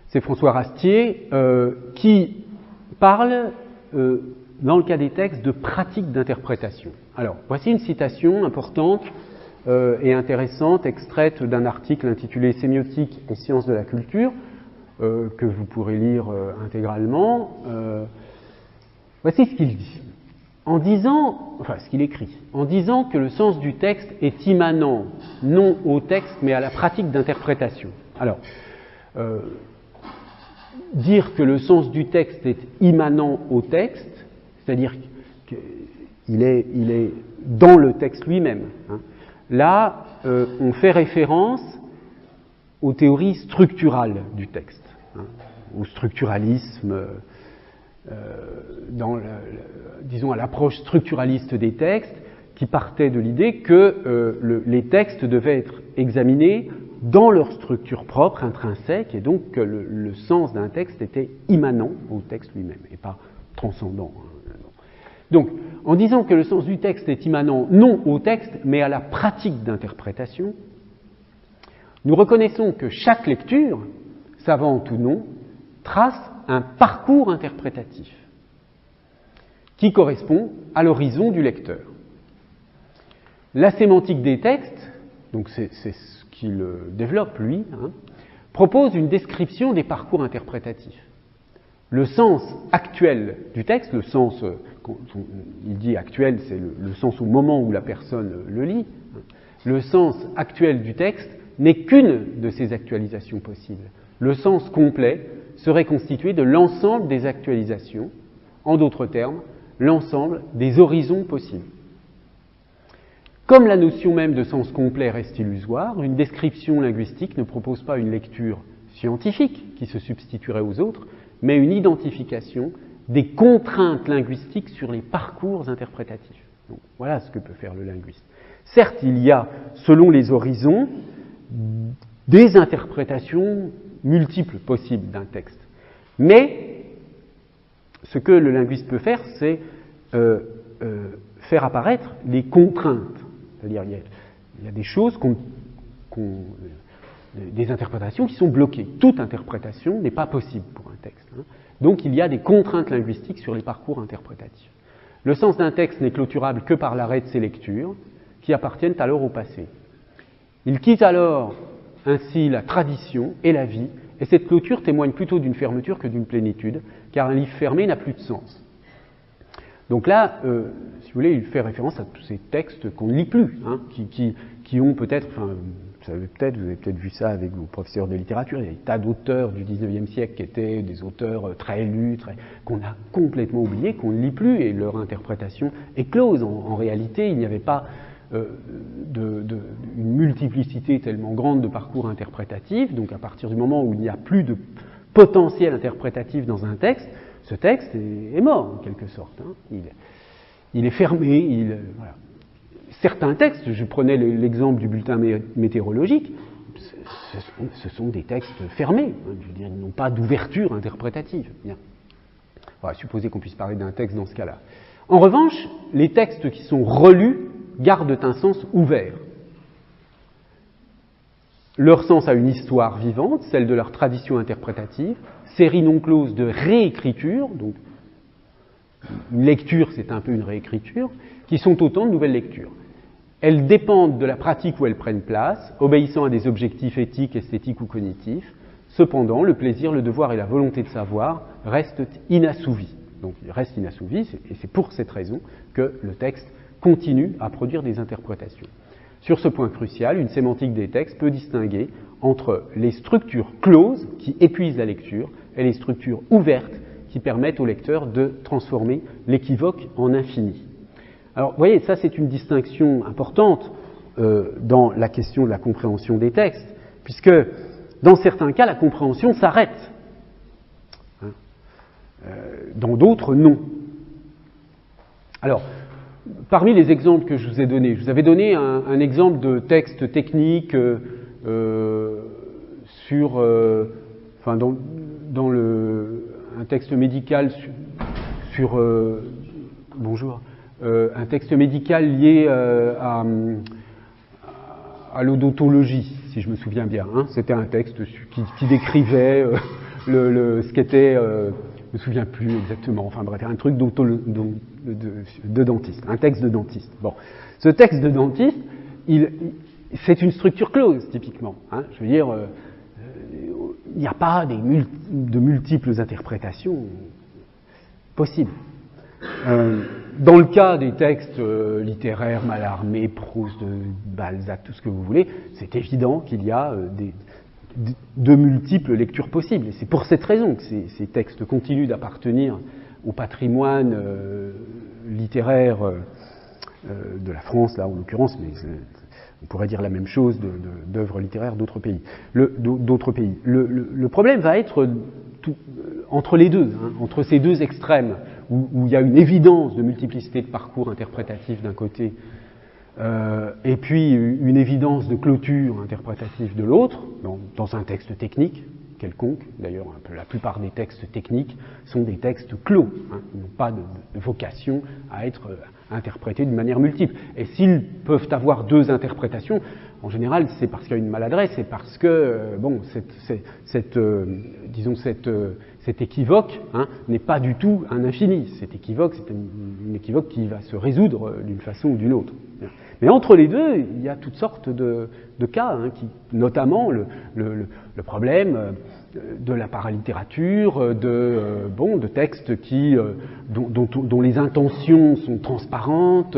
C'est François Rastier qui parle, dans le cas des textes, de pratique d'interprétation. Alors, voici une citation importante et intéressante, extraite d'un article intitulé « Sémiotique et sciences de la culture », que vous pourrez lire intégralement. Voici ce qu'il dit. Ce qu'il écrit. En disant que le sens du texte est immanent, non au texte, mais à la pratique d'interprétation. Alors, dire que le sens du texte est immanent au texte, c'est-à-dire qu'il est dans le texte lui-même. Hein. Là, on fait référence aux théories structurales du texte, hein, au structuralisme, disons à l'approche structuraliste des textes, qui partait de l'idée que les textes devaient être examinés dans leur structure propre, intrinsèque, et donc que le sens d'un texte était immanent au texte lui-même, et pas transcendant. Donc, en disant que le sens du texte est immanent non au texte, mais à la pratique d'interprétation, nous reconnaissons que chaque lecture, savante ou non, trace un parcours interprétatif qui correspond à l'horizon du lecteur. La sémantique des textes, donc c'est ce qu'il développe lui, hein, propose une description des parcours interprétatifs. Le sens actuel du texte, le sens, il dit actuel, c'est le sens au moment où la personne le lit, le sens actuel du texte n'est qu'une de ces actualisations possibles. Le sens complet serait constitué de l'ensemble des actualisations, en d'autres termes, l'ensemble des horizons possibles. Comme la notion même de sens complet reste illusoire, une description linguistique ne propose pas une lecture scientifique qui se substituerait aux autres, mais une identification des contraintes linguistiques sur les parcours interprétatifs. Donc, voilà ce que peut faire le linguiste. Certes, il y a, selon les horizons, des interprétations multiples possibles d'un texte. Mais ce que le linguiste peut faire, c'est faire apparaître les contraintes. C'est-à-dire, il y a des choses des interprétations qui sont bloquées. Toute interprétation n'est pas possible pour un texte. Hein. Donc, il y a des contraintes linguistiques sur les parcours interprétatifs. Le sens d'un texte n'est clôturable que par l'arrêt de ses lectures, qui appartiennent alors au passé. Il quitte alors ainsi la tradition et la vie, et cette clôture témoigne plutôt d'une fermeture que d'une plénitude, car un livre fermé n'a plus de sens. Donc là, si vous voulez, il fait référence à tous ces textes qu'on ne lit plus, hein, qui ont peut-être, vous avez peut-être vu ça avec vos professeurs de littérature, il y a des tas d'auteurs du 19e siècle qui étaient des auteurs très lus, qu'on a complètement oubliés, qu'on ne lit plus, et leur interprétation est close. En réalité, il n'y avait pas une multiplicité tellement grande de parcours interprétatifs, donc à partir du moment où il n'y a plus de potentiel interprétatif dans un texte, ce texte est mort en quelque sorte. Hein. Il est fermé. Voilà. Certains textes, je prenais l'exemple du bulletin météorologique, ce sont des textes fermés, hein, je veux dire, ils n'ont pas d'ouverture interprétative. Bien. On va supposer qu'on puisse parler d'un texte dans ce cas-là. En revanche, les textes qui sont relus gardent un sens ouvert. Leur sens a une histoire vivante, celle de leur tradition interprétative, série non close de réécriture, donc une lecture c'est un peu une réécriture, qui sont autant de nouvelles lectures. Elles dépendent de la pratique où elles prennent place, obéissant à des objectifs éthiques, esthétiques ou cognitifs. Cependant, le plaisir, le devoir et la volonté de savoir restent inassouvis. Donc, ils restent inassouvis, et c'est pour cette raison que le texte continue à produire des interprétations. Sur ce point crucial, une sémantique des textes peut distinguer entre les structures closes qui épuisent la lecture et les structures ouvertes qui permettent au lecteur de transformer l'équivoque en infini. Alors, vous voyez, ça c'est une distinction importante dans la question de la compréhension des textes, puisque dans certains cas, la compréhension s'arrête. Hein, dans d'autres, non. Alors, parmi les exemples que je vous ai donnés, je vous avais donné un exemple de texte technique sur, enfin, dans un texte médical sur bonjour. Un texte médical lié à l'odontologie, si je me souviens bien. Hein. C'était un texte qui décrivait ce qu'était, je ne me souviens plus exactement, enfin bref, un truc de dentiste, un texte de dentiste. Bon, ce texte de dentiste, c'est une structure close, typiquement. Hein. Je veux dire, il n'y a pas de multiples interprétations possibles. Dans le cas des textes littéraires, Mallarmé, Proust, Balzac, tout ce que vous voulez, c'est évident qu'il y a de multiples lectures possibles. Et c'est pour cette raison que ces textes continuent d'appartenir au patrimoine littéraire de la France, là en l'occurrence, mais on pourrait dire la même chose d'œuvres littéraires d'autres pays. Le problème va être entre les deux, hein, entre ces deux extrêmes, où il y a une évidence de multiplicité de parcours interprétatifs d'un côté, et puis une évidence de clôture interprétative de l'autre, dans un texte technique quelconque. D'ailleurs, la plupart des textes techniques sont des textes clos, hein, ils n'ont pas de vocation à être interprétés d'une manière multiple. Et s'ils peuvent avoir deux interprétations, en général, c'est parce qu'il y a une maladresse, c'est parce que, bon, cet équivoque, hein, n'est pas du tout un infini. Cet équivoque, c'est une équivoque qui va se résoudre d'une façon ou d'une autre. Mais entre les deux, il y a toutes sortes de cas, hein, notamment le problème de la paralittérature, de textes dont les intentions sont transparentes,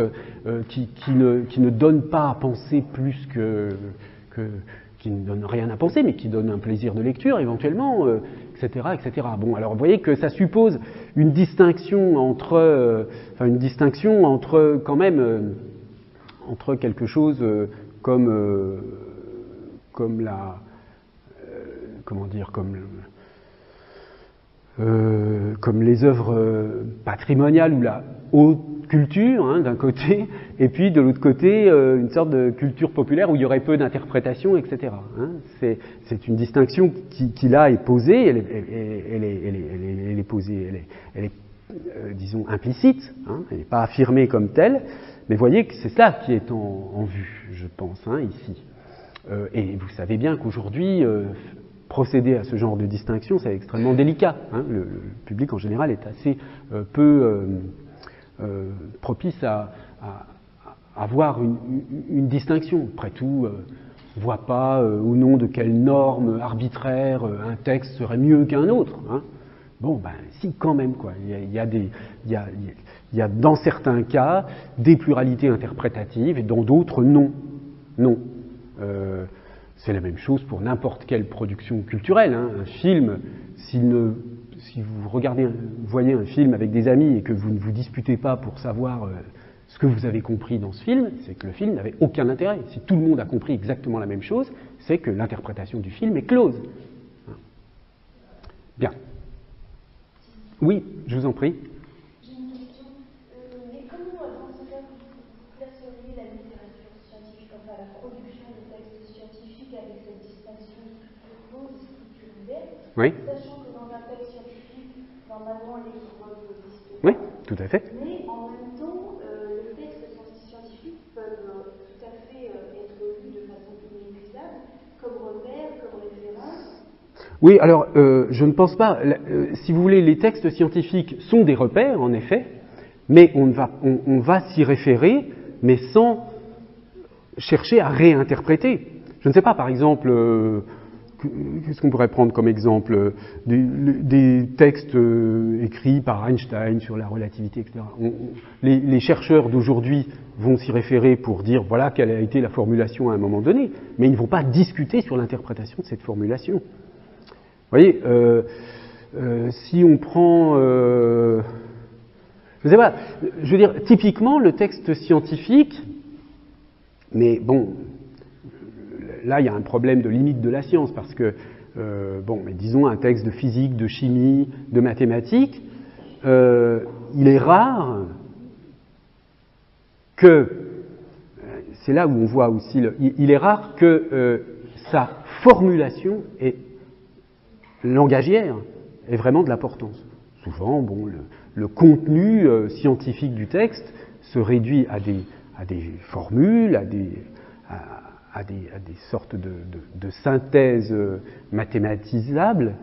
qui ne donnent pas à penser plus qui ne donnent rien à penser, mais qui donnent un plaisir de lecture éventuellement, etc., etc. Bon, alors vous voyez que ça suppose une distinction entre quand même entre quelque chose comme les œuvres patrimoniales ou la haute culture, hein, d'un côté, et puis de l'autre côté, une sorte de culture populaire où il y aurait peu d'interprétation, etc. Hein. C'est une distinction qui là est posée, elle est posée, elle est disons, implicite, hein, elle n'est pas affirmée comme telle, mais voyez que c'est ça qui est en vue, je pense, hein, ici. Et vous savez bien qu'aujourd'hui, procéder à ce genre de distinction, c'est extrêmement délicat. Hein. Le public, en général, est assez peu propice à avoir une distinction. Après tout, on ne voit pas au nom de quelle norme arbitraire un texte serait mieux qu'un autre. Hein. Bon, ben si, quand même, quoi. Il y a dans certains cas des pluralités interprétatives et dans d'autres non. Non. C'est la même chose pour n'importe quelle production culturelle. Hein. Un film, si vous voyez un film avec des amis et que vous ne vous disputez pas pour savoir ce que vous avez compris dans ce film, c'est que le film n'avait aucun intérêt. Si tout le monde a compris exactement la même chose, c'est que l'interprétation du film est close. Bien. Oui, je vous en prie. J'ai une question. Mais comment dans ce cas vous classeriez la littérature scientifique, enfin la production de textes scientifiques avec cette distinction structure close et structure ouverte, Oui. sachant que dans un texte scientifique, normalement les preuves existent. Oui, tout à fait. Mais en même temps, les textes scientifiques peuvent tout à fait être lus de façon inépuisable, comme repère, comme référence. Oui, alors, je ne pense pas. Si vous voulez, les textes scientifiques sont des repères, en effet, mais on va s'y référer, mais sans chercher à réinterpréter. Je ne sais pas, par exemple, qu'est-ce qu'on pourrait prendre comme exemple des textes écrits par Einstein sur la relativité, etc. Les chercheurs d'aujourd'hui vont s'y référer pour dire voilà quelle a été la formulation à un moment donné, mais ils ne vont pas discuter sur l'interprétation de cette formulation. Vous voyez, si on prend, je ne sais pas, je veux dire, typiquement le texte scientifique, mais bon, là il y a un problème de limite de la science, parce que, bon, mais disons un texte de physique, de chimie, de mathématiques, il est rare que, c'est là où on voit aussi, il est rare que sa formulation est langagière est vraiment de l'importance. Souvent, bon, le contenu scientifique du texte se réduit à des formules, à des sortes de synthèses mathématisables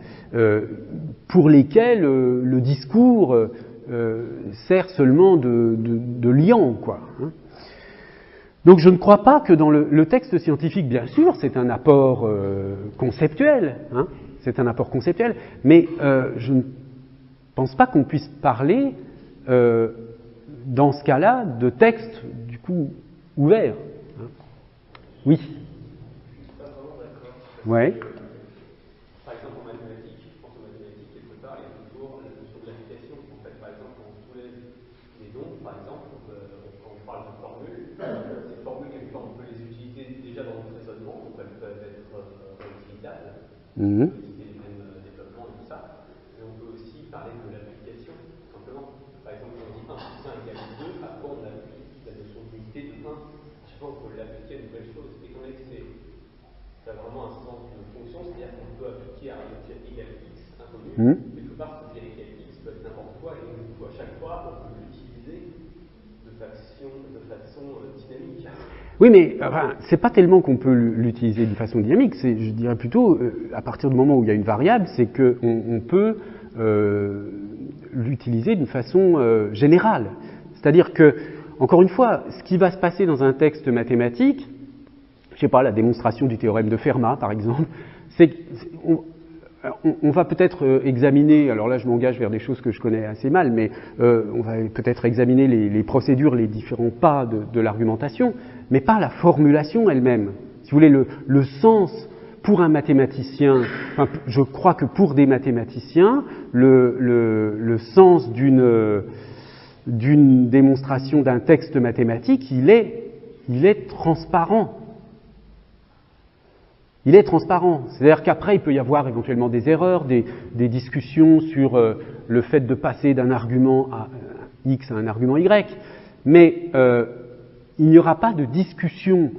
pour lesquelles le discours sert seulement de liant, quoi. Hein. Donc je ne crois pas que dans le texte scientifique, bien sûr, c'est un apport conceptuel, hein, c'est un apport conceptuel, mais je ne pense pas qu'on puisse parler, dans ce cas-là, de texte, du coup, ouvert. Hein. Oui. Je suis pas vraiment d'accord. Ouais. Par exemple, en mathématiques, je pense aux mathématiques, quelque part, il y a toujours la notion de l'application. En fait, par exemple, quand on soulève des nombres, par exemple, quand on parle de formules, ces formules, quelque part, on peut les utiliser déjà dans notre raisonnement, donc elles peuvent être réutilisables. Mmh. Quelque part, cette vérité X peut être n'importe quoi, et donc du coup, à chaque fois, on peut l'utiliser de façon dynamique. Oui, mais enfin, c'est pas tellement qu'on peut l'utiliser de façon dynamique, c'est, je dirais plutôt, à partir du moment où il y a une variable, c'est qu'on peut l'utiliser d'une façon générale. C'est-à-dire que, encore une fois, ce qui va se passer dans un texte mathématique, je sais pas, la démonstration du théorème de Fermat, par exemple, c'est on va peut-être examiner, alors là je m'engage vers des choses que je connais assez mal, mais on va peut-être examiner les procédures, les différents pas de l'argumentation, mais pas la formulation elle-même. Si vous voulez, le sens pour un mathématicien, enfin, je crois que pour des mathématiciens, le sens d'une démonstration d'un texte mathématique, il est transparent. Il est transparent, c'est-à-dire qu'après il peut y avoir éventuellement des erreurs, des discussions sur le fait de passer d'un argument X à un argument Y, mais il n'y aura pas de discussion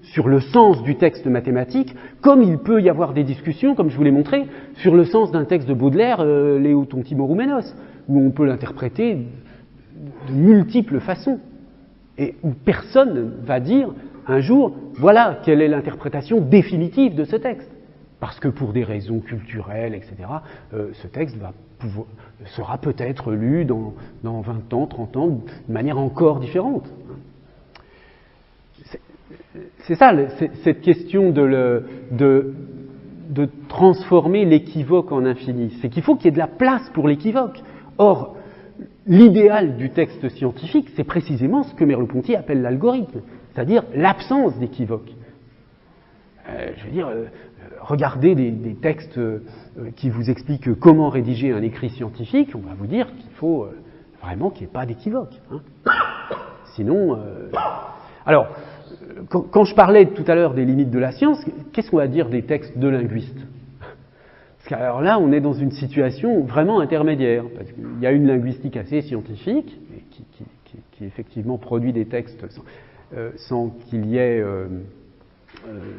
sur le sens du texte mathématique, comme il peut y avoir des discussions, comme je vous l'ai montré, sur le sens d'un texte de Baudelaire, Léo Tontimoroumenos, où on peut l'interpréter de multiples façons, et où personne ne va dire un jour, voilà quelle est l'interprétation définitive de ce texte. Parce que pour des raisons culturelles, etc., ce texte sera peut-être lu dans 20 ans, 30 ans, de manière encore différente. C'est ça, cette question de transformer l'équivoque en infini. C'est qu'il faut qu'il y ait de la place pour l'équivoque. Or, l'idéal du texte scientifique, c'est précisément ce que Merleau-Ponty appelle l'algorithme, c'est-à-dire l'absence d'équivoque. je veux dire, regardez des textes qui vous expliquent comment rédiger un écrit scientifique, on va vous dire qu'il faut vraiment qu'il n'y ait pas d'équivoque. Hein. Sinon... Alors, quand je parlais tout à l'heure des limites de la science, qu'est-ce qu'on va dire des textes de linguistes? Parce qu'alors là, on est dans une situation vraiment intermédiaire, parce qu'il y a une linguistique assez scientifique, qui effectivement produit des textes sans qu'il y ait...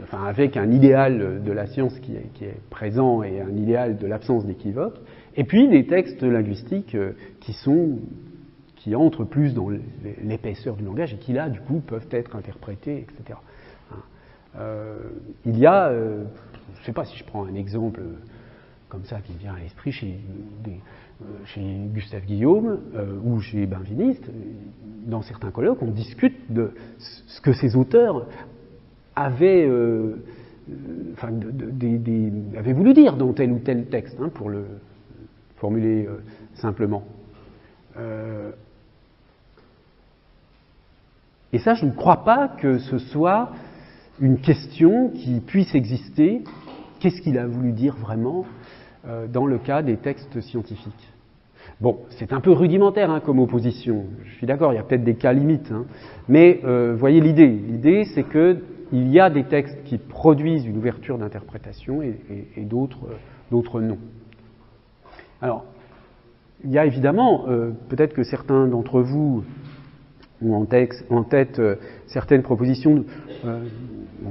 enfin, avec un idéal de la science qui est présent et un idéal de l'absence d'équivoque, et puis des textes linguistiques qui entrent plus dans l'épaisseur du langage et qui là, du coup, peuvent être interprétés, etc. Il y a, je ne sais pas si je prends un exemple comme ça qui me vient à l'esprit chez Gustave Guillaume ou chez Benveniste, dans certains colloques, on discute de ce que ces auteurs avaient voulu dire dans tel ou tel texte, hein, pour le formuler simplement. Et ça, je ne crois pas que ce soit une question qui puisse exister. Qu'est-ce qu'il a voulu dire vraiment dans le cas des textes scientifiques? Bon, c'est un peu rudimentaire hein, comme opposition. Je suis d'accord, il y a peut-être des cas limites. Hein, mais voyez l'idée. L'idée, c'est qu'il y a des textes qui produisent une ouverture d'interprétation et d'autres non. Alors, il y a évidemment, peut-être que certains d'entre vous ont en tête certaines propositions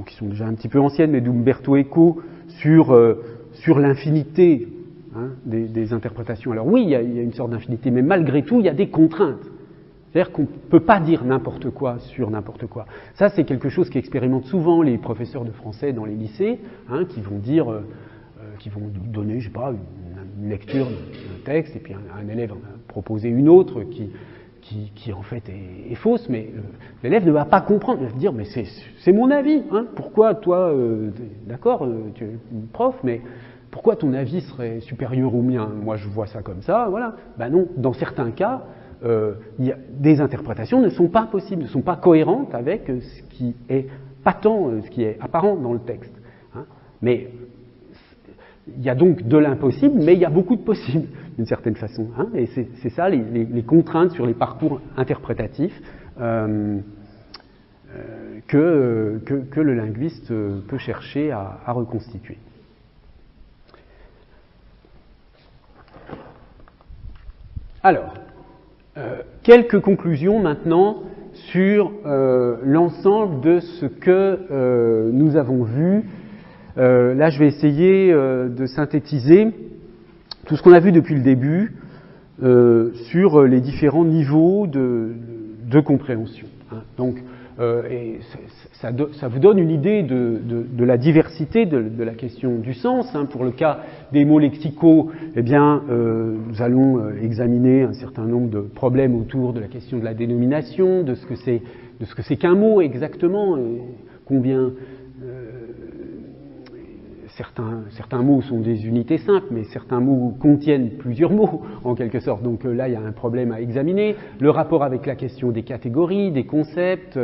qui sont déjà un petit peu anciennes, mais d'Umberto Eco sur l'infinité hein, des interprétations. Alors oui, il y a une sorte d'infinité, mais malgré tout, il y a des contraintes. C'est-à-dire qu'on ne peut pas dire n'importe quoi sur n'importe quoi. Ça, c'est quelque chose qu'expérimentent souvent les professeurs de français dans les lycées, hein, qui vont donner, je sais pas, une lecture d'un texte, et puis un élève en a proposé une autre qui en fait est fausse, mais l'élève ne va pas comprendre. Il va se dire, mais c'est mon avis, hein, pourquoi toi, d'accord, tu es prof, mais pourquoi ton avis serait supérieur au mien? Moi, je vois ça comme ça, voilà. Ben non, dans certains cas, des interprétations ne sont pas possibles, ne sont pas cohérentes avec ce qui est patent, ce qui est apparent dans le texte. Hein. Mais il y a donc de l'impossible, mais il y a beaucoup de possibles, d'une certaine façon. Hein. Et c'est ça les contraintes sur les parcours interprétatifs que le linguiste peut chercher à reconstituer. Alors, quelques conclusions maintenant sur l'ensemble de ce que nous avons vu. Là, je vais essayer de synthétiser tout ce qu'on a vu depuis le début sur les différents niveaux de compréhension. Hein. Donc, et ça vous donne une idée de la diversité de la question du sens. Hein. Pour le cas des mots lexicaux, eh bien, nous allons examiner un certain nombre de problèmes autour de la question de la dénomination, de ce que c'est qu'un mot exactement, combien certains mots sont des unités simples, mais certains mots contiennent plusieurs mots, en quelque sorte. Donc là, il y a un problème à examiner. Le rapport avec la question des catégories, des concepts,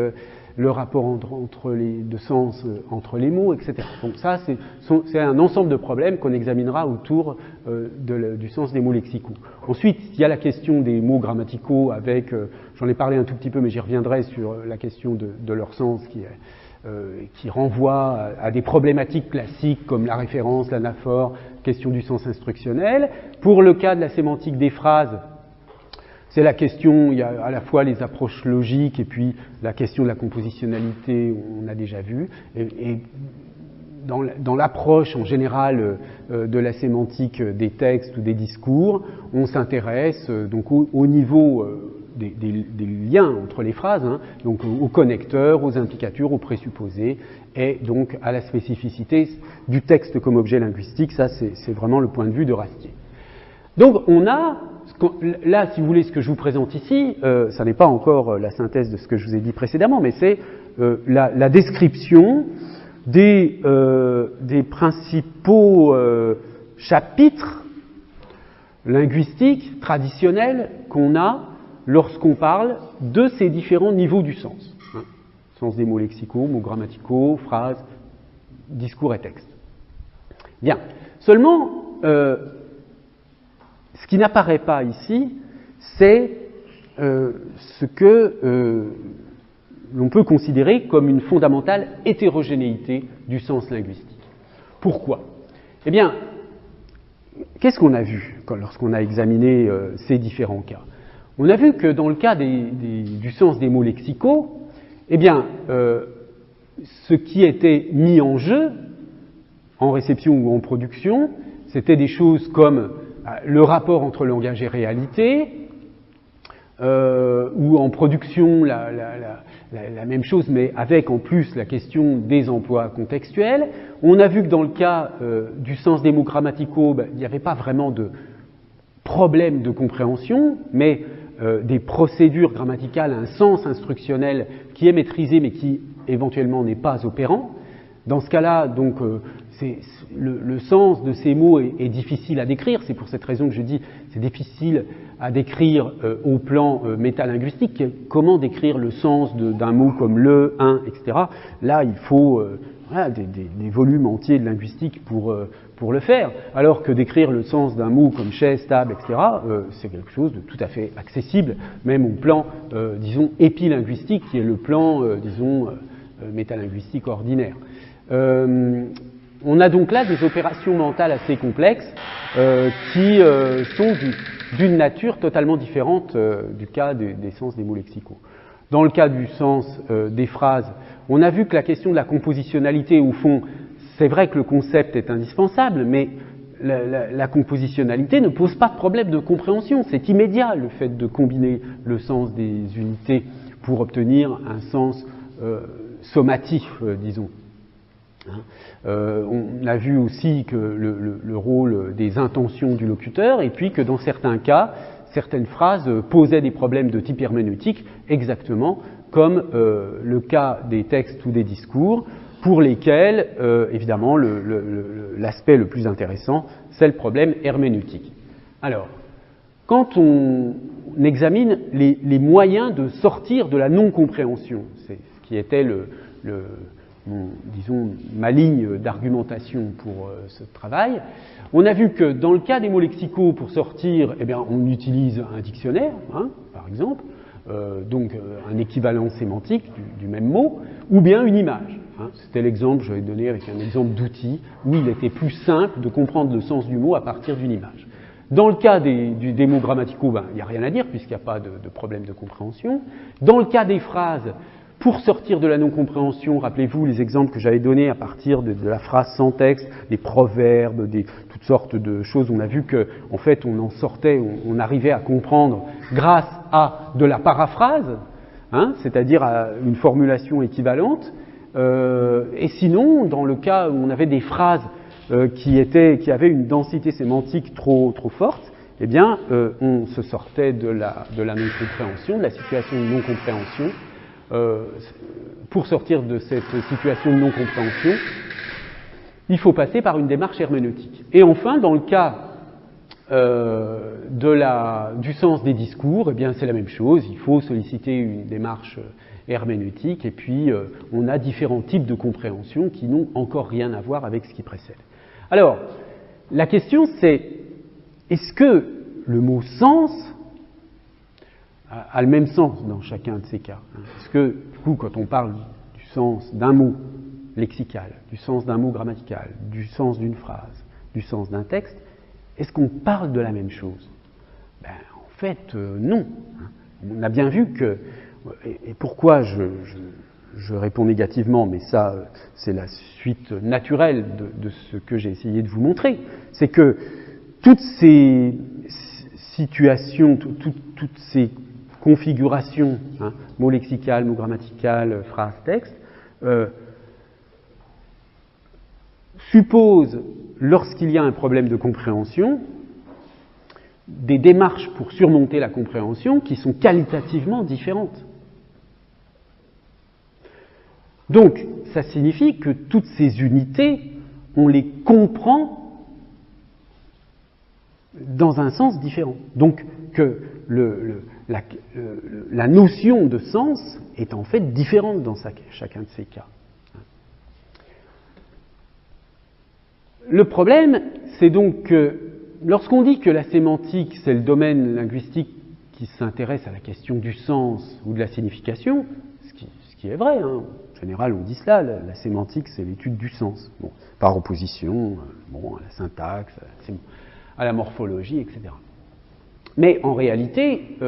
le rapport de sens entre les mots, etc. Donc ça, c'est un ensemble de problèmes qu'on examinera autour du sens des mots lexicaux. Ensuite, il y a la question des mots grammaticaux avec, j'en ai parlé un tout petit peu, mais j'y reviendrai sur la question de leur sens qui renvoie à des problématiques classiques comme la référence, l'anaphore, question du sens instructionnel. Pour le cas de la sémantique des phrases, c'est la question, il y a à la fois les approches logiques et puis la question de la compositionnalité, on a déjà vu. Et dans l'approche en général de la sémantique des textes ou des discours, on s'intéresse donc au niveau des liens entre les phrases, hein, donc aux connecteurs, aux implicatures, aux présupposés, et donc à la spécificité du texte comme objet linguistique. Ça, c'est vraiment le point de vue de Rastier. Donc on a, là, si vous voulez, ce que je vous présente ici, ça n'est pas encore la synthèse de ce que je vous ai dit précédemment, mais c'est la description des principaux chapitres linguistiques traditionnels qu'on a lorsqu'on parle de ces différents niveaux du sens. Hein. Sens des mots lexicaux, mots grammaticaux, phrases, discours et texte. Bien. Seulement, ce qui n'apparaît pas ici, c'est ce que l'on peut considérer comme une fondamentale hétérogénéité du sens linguistique. Pourquoi? Eh bien, qu'est-ce qu'on a vu lorsqu'on a examiné ces différents cas? On a vu que dans le cas du sens des mots lexicaux, eh bien, ce qui était mis en jeu, en réception ou en production, c'était des choses comme le rapport entre langage et réalité, ou en production la même chose, mais avec en plus la question des emplois contextuels. On a vu que dans le cas du sens des mots grammaticaux, il n'y avait pas vraiment de problème de compréhension, mais des procédures grammaticales, un sens instructionnel qui est maîtrisé mais qui éventuellement n'est pas opérant. Dans ce cas-là, donc, le sens de ces mots est difficile à décrire. C'est pour cette raison que je dis c'est difficile à décrire au plan métalinguistique. Comment décrire le sens d'un mot comme le, un, etc. Là, il faut des volumes entiers de linguistique pour le faire. Alors que décrire le sens d'un mot comme chaise, table, etc., c'est quelque chose de tout à fait accessible, même au plan, disons, épilinguistique, qui est le plan, disons, métalinguistique ordinaire. On a donc là des opérations mentales assez complexes qui sont d'une nature totalement différente du cas des sens des mots lexicaux. Dans le cas du sens des phrases, on a vu que la question de la compositionnalité, au fond, c'est vrai que le concept est indispensable, mais la compositionnalité ne pose pas de problème de compréhension. C'est immédiat, le fait de combiner le sens des unités pour obtenir un sens sommatif, disons. On a vu aussi que le rôle des intentions du locuteur, et puis que dans certains cas, certaines phrases posaient des problèmes de type herméneutique, exactement comme le cas des textes ou des discours, pour lesquels, évidemment, l'aspect le plus intéressant, c'est le problème herméneutique. Alors, quand on examine les moyens de sortir de la non-compréhension, c'est ce qui était disons, ma ligne d'argumentation pour ce travail, on a vu que dans le cas des mots lexicaux, pour sortir, eh bien, on utilise un dictionnaire, par exemple, donc un équivalent sémantique du même mot, ou bien une image. C'était l'exemple que j'avais donné avec un exemple d'outil, où il était plus simple de comprendre le sens du mot à partir d'une image. Dans le cas des mots grammaticaux, il n'y a rien à dire, puisqu'il n'y a pas de problème de compréhension. Dans le cas des phrases, pour sortir de la non-compréhension, rappelez-vous les exemples que j'avais donnés à partir de la phrase sans texte, des proverbes, toutes sortes de choses. On a vu que, en fait, on en sortait, on arrivait à comprendre grâce à de la paraphrase, c'est-à-dire à une formulation équivalente. Et sinon, dans le cas où on avait des phrases qui avaient une densité sémantique trop forte, eh bien, on se sortait de la non-compréhension, de la situation de non-compréhension. Pour sortir de cette situation de non-compréhension, il faut passer par une démarche herméneutique. Et enfin, dans le cas du sens des discours, eh bien, c'est la même chose. Il faut solliciter une démarche herméneutique, et puis on a différents types de compréhension qui n'ont encore rien à voir avec ce qui précède. Alors, la question c'est, est-ce que le mot sens a le même sens dans chacun de ces cas? Est-ce que, du coup, quand on parle du sens d'un mot lexical, du sens d'un mot grammatical, du sens d'une phrase, du sens d'un texte, est-ce qu'on parle de la même chose? En fait, non. On a bien vu que, et pourquoi je réponds négativement, mais ça, c'est la suite naturelle de ce que j'ai essayé de vous montrer, c'est que toutes ces situations, toutes ces configuration, mot lexical, mot grammatical, phrase, texte, suppose, lorsqu'il y a un problème de compréhension, des démarches pour surmonter la compréhension qui sont qualitativement différentes. Donc, ça signifie que toutes ces unités, on les comprend dans un sens différent. Donc, que la notion de sens est en fait différente dans chacun de ces cas. Le problème, c'est donc que lorsqu'on dit que la sémantique, c'est le domaine linguistique qui s'intéresse à la question du sens ou de la signification, ce qui est vrai, hein. En général, on dit cela, la sémantique, c'est l'étude du sens, bon, par opposition à la syntaxe, à la morphologie, etc. Mais en réalité,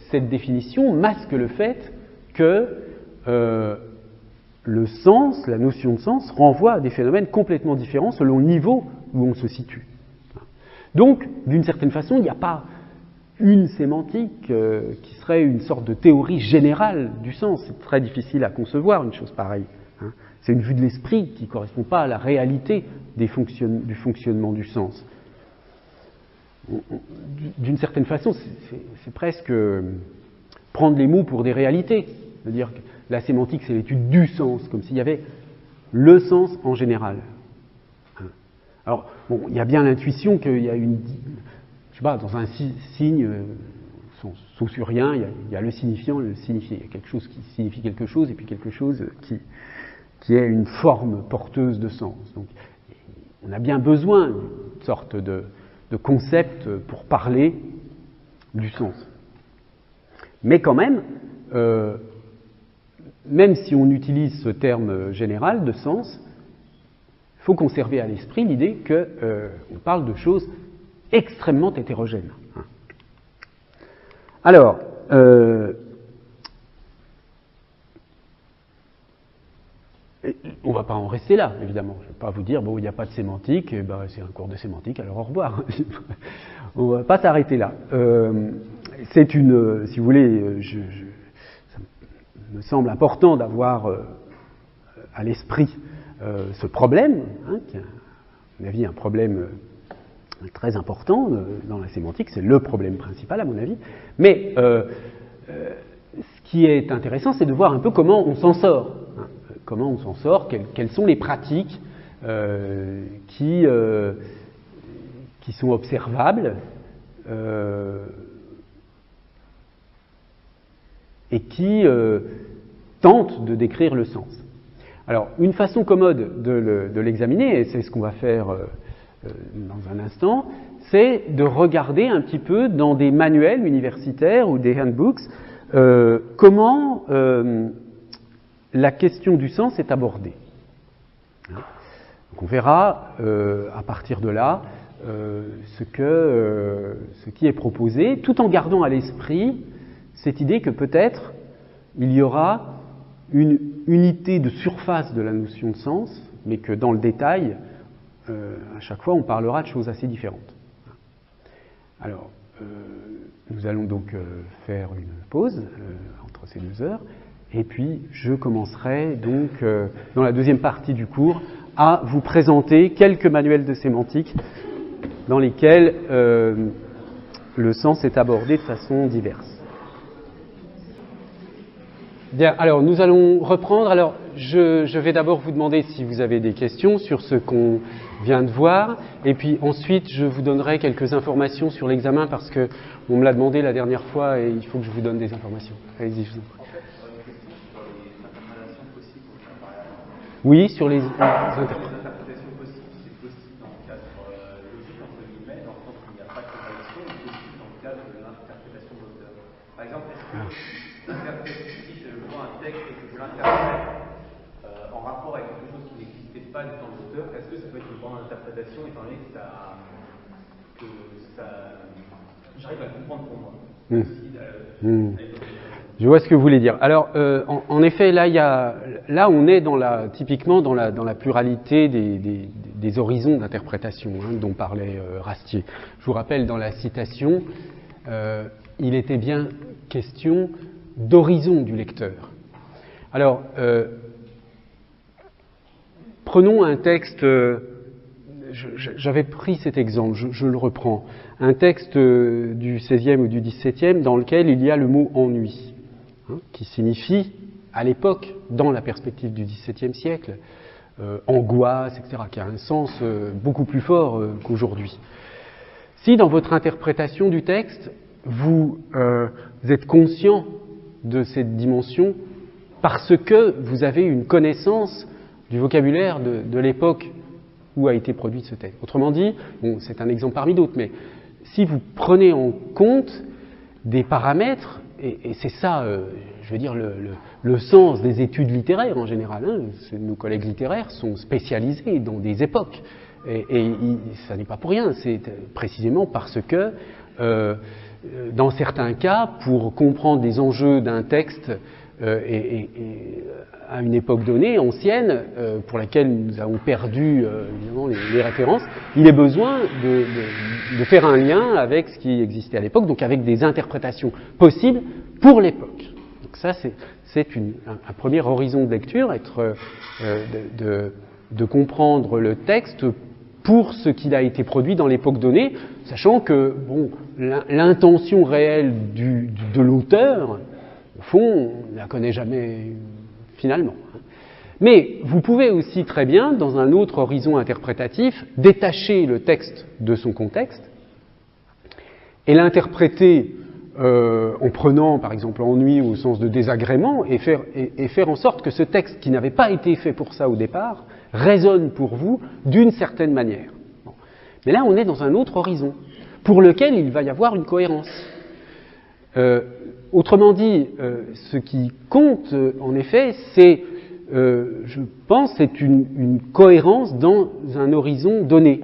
cette définition masque le fait que le sens, la notion de sens, renvoie à des phénomènes complètement différents selon le niveau où on se situe. Donc, d'une certaine façon, il n'y a pas une sémantique qui serait une sorte de théorie générale du sens. C'est très difficile à concevoir une chose pareille. Hein. C'est une vue de l'esprit qui ne correspond pas à la réalité du fonctionnement du sens. D'une certaine façon, c'est presque prendre les mots pour des réalités. C'est-à-dire que la sémantique, c'est l'étude du sens, comme s'il y avait le sens en général. Alors, bon, il y a bien l'intuition qu'il y a une... Je sais pas, dans un signe saussurien, il y a le signifiant et le signifié. Il y a quelque chose qui signifie quelque chose et puis quelque chose qui est une forme porteuse de sens. Donc, on a bien besoin d'une sorte de concept pour parler du sens. Mais quand même, même si on utilise ce terme général de sens, il faut conserver à l'esprit l'idée qu'on parle de choses extrêmement hétérogènes. Alors, on ne va pas en rester là, évidemment. Je ne vais pas vous dire, bon, il n'y a pas de sémantique, et ben, c'est un cours de sémantique, alors au revoir. On ne va pas s'arrêter là. C'est une, si vous voulez, ça me semble important d'avoir à l'esprit ce problème, hein, qui est, à mon avis, un problème très important dans la sémantique, c'est le problème principal, à mon avis. Mais ce qui est intéressant, c'est de voir un peu comment on s'en sort. Hein. Comment on s'en sort, quelles sont les pratiques qui sont observables et qui tentent de décrire le sens. Alors, une façon commode de l'examiner, et c'est ce qu'on va faire dans un instant, c'est de regarder un petit peu dans des manuels universitaires ou des handbooks comment la question du sens est abordée. Donc on verra à partir de là ce qui est proposé, tout en gardant à l'esprit cette idée que peut-être il y aura une unité de surface de la notion de sens, mais que dans le détail, à chaque fois, on parlera de choses assez différentes. Alors, nous allons donc faire une pause entre ces 2 heures, et puis je commencerai donc, dans la deuxième partie du cours, à vous présenter quelques manuels de sémantique dans lesquels le sens est abordé de façon diverse. Bien, alors nous allons reprendre. Alors, je vais d'abord vous demander si vous avez des questions sur ce qu'on vient de voir, et puis ensuite je vous donnerai quelques informations sur l'examen parce que on me l'a demandé la dernière fois et il faut que je vous donne des informations. Allez-y, je vous en prie. Oui, sur les interprétations possibles, c'est possible dans le cadre logique, entre guillemets, dans le sens où il n'y a pas de contradiction, mais possible dans le cadre de l'interprétation de l'auteur. Par exemple, est-ce que si je vois un texte et que je l'interprète en rapport avec quelque chose qui n'existait pas du temps de l'auteur, est-ce que ça peut être une bonne interprétation étant donné que j'arrive à le comprendre pour moi Je vois ce que vous voulez dire. Alors, en effet, là, on est typiquement dans la pluralité des horizons d'interprétation dont parlait Rastier. Je vous rappelle, dans la citation, il était bien question d'horizon du lecteur. Alors, prenons un texte. J'avais pris cet exemple, je le reprends. Un texte du XVIe ou du XVIIe dans lequel il y a le mot ennui, qui signifie, à l'époque, dans la perspective du XVIIe siècle, angoisse, etc., qui a un sens beaucoup plus fort qu'aujourd'hui. Si dans votre interprétation du texte, vous êtes conscient de cette dimension parce que vous avez une connaissance du vocabulaire de l'époque où a été produit ce texte. Autrement dit, bon, c'est un exemple parmi d'autres, mais si vous prenez en compte des paramètres, et c'est ça, je veux dire, le sens des études littéraires en général, hein, nos collègues littéraires sont spécialisés dans des époques, et ça n'est pas pour rien, c'est précisément parce que, dans certains cas, pour comprendre les enjeux d'un texte, et à une époque donnée, ancienne, pour laquelle nous avons perdu évidemment les références, il est besoin de faire un lien avec ce qui existait à l'époque, donc avec des interprétations possibles pour l'époque. Donc ça, c'est un premier horizon de lecture, être de comprendre le texte pour ce qu'il a été produit dans l'époque donnée, sachant que bon, l'intention réelle de l'auteur, au fond, on ne la connaît jamais finalement. Mais vous pouvez aussi très bien, dans un autre horizon interprétatif, détacher le texte de son contexte et l'interpréter en prenant, par exemple, ennui au sens de désagrément et faire en sorte que ce texte, qui n'avait pas été fait pour ça au départ, résonne pour vous d'une certaine manière. Bon. Mais là, on est dans un autre horizon, pour lequel il va y avoir une cohérence. Autrement dit, ce qui compte, en effet, c'est, je pense, c'est une cohérence dans un horizon donné.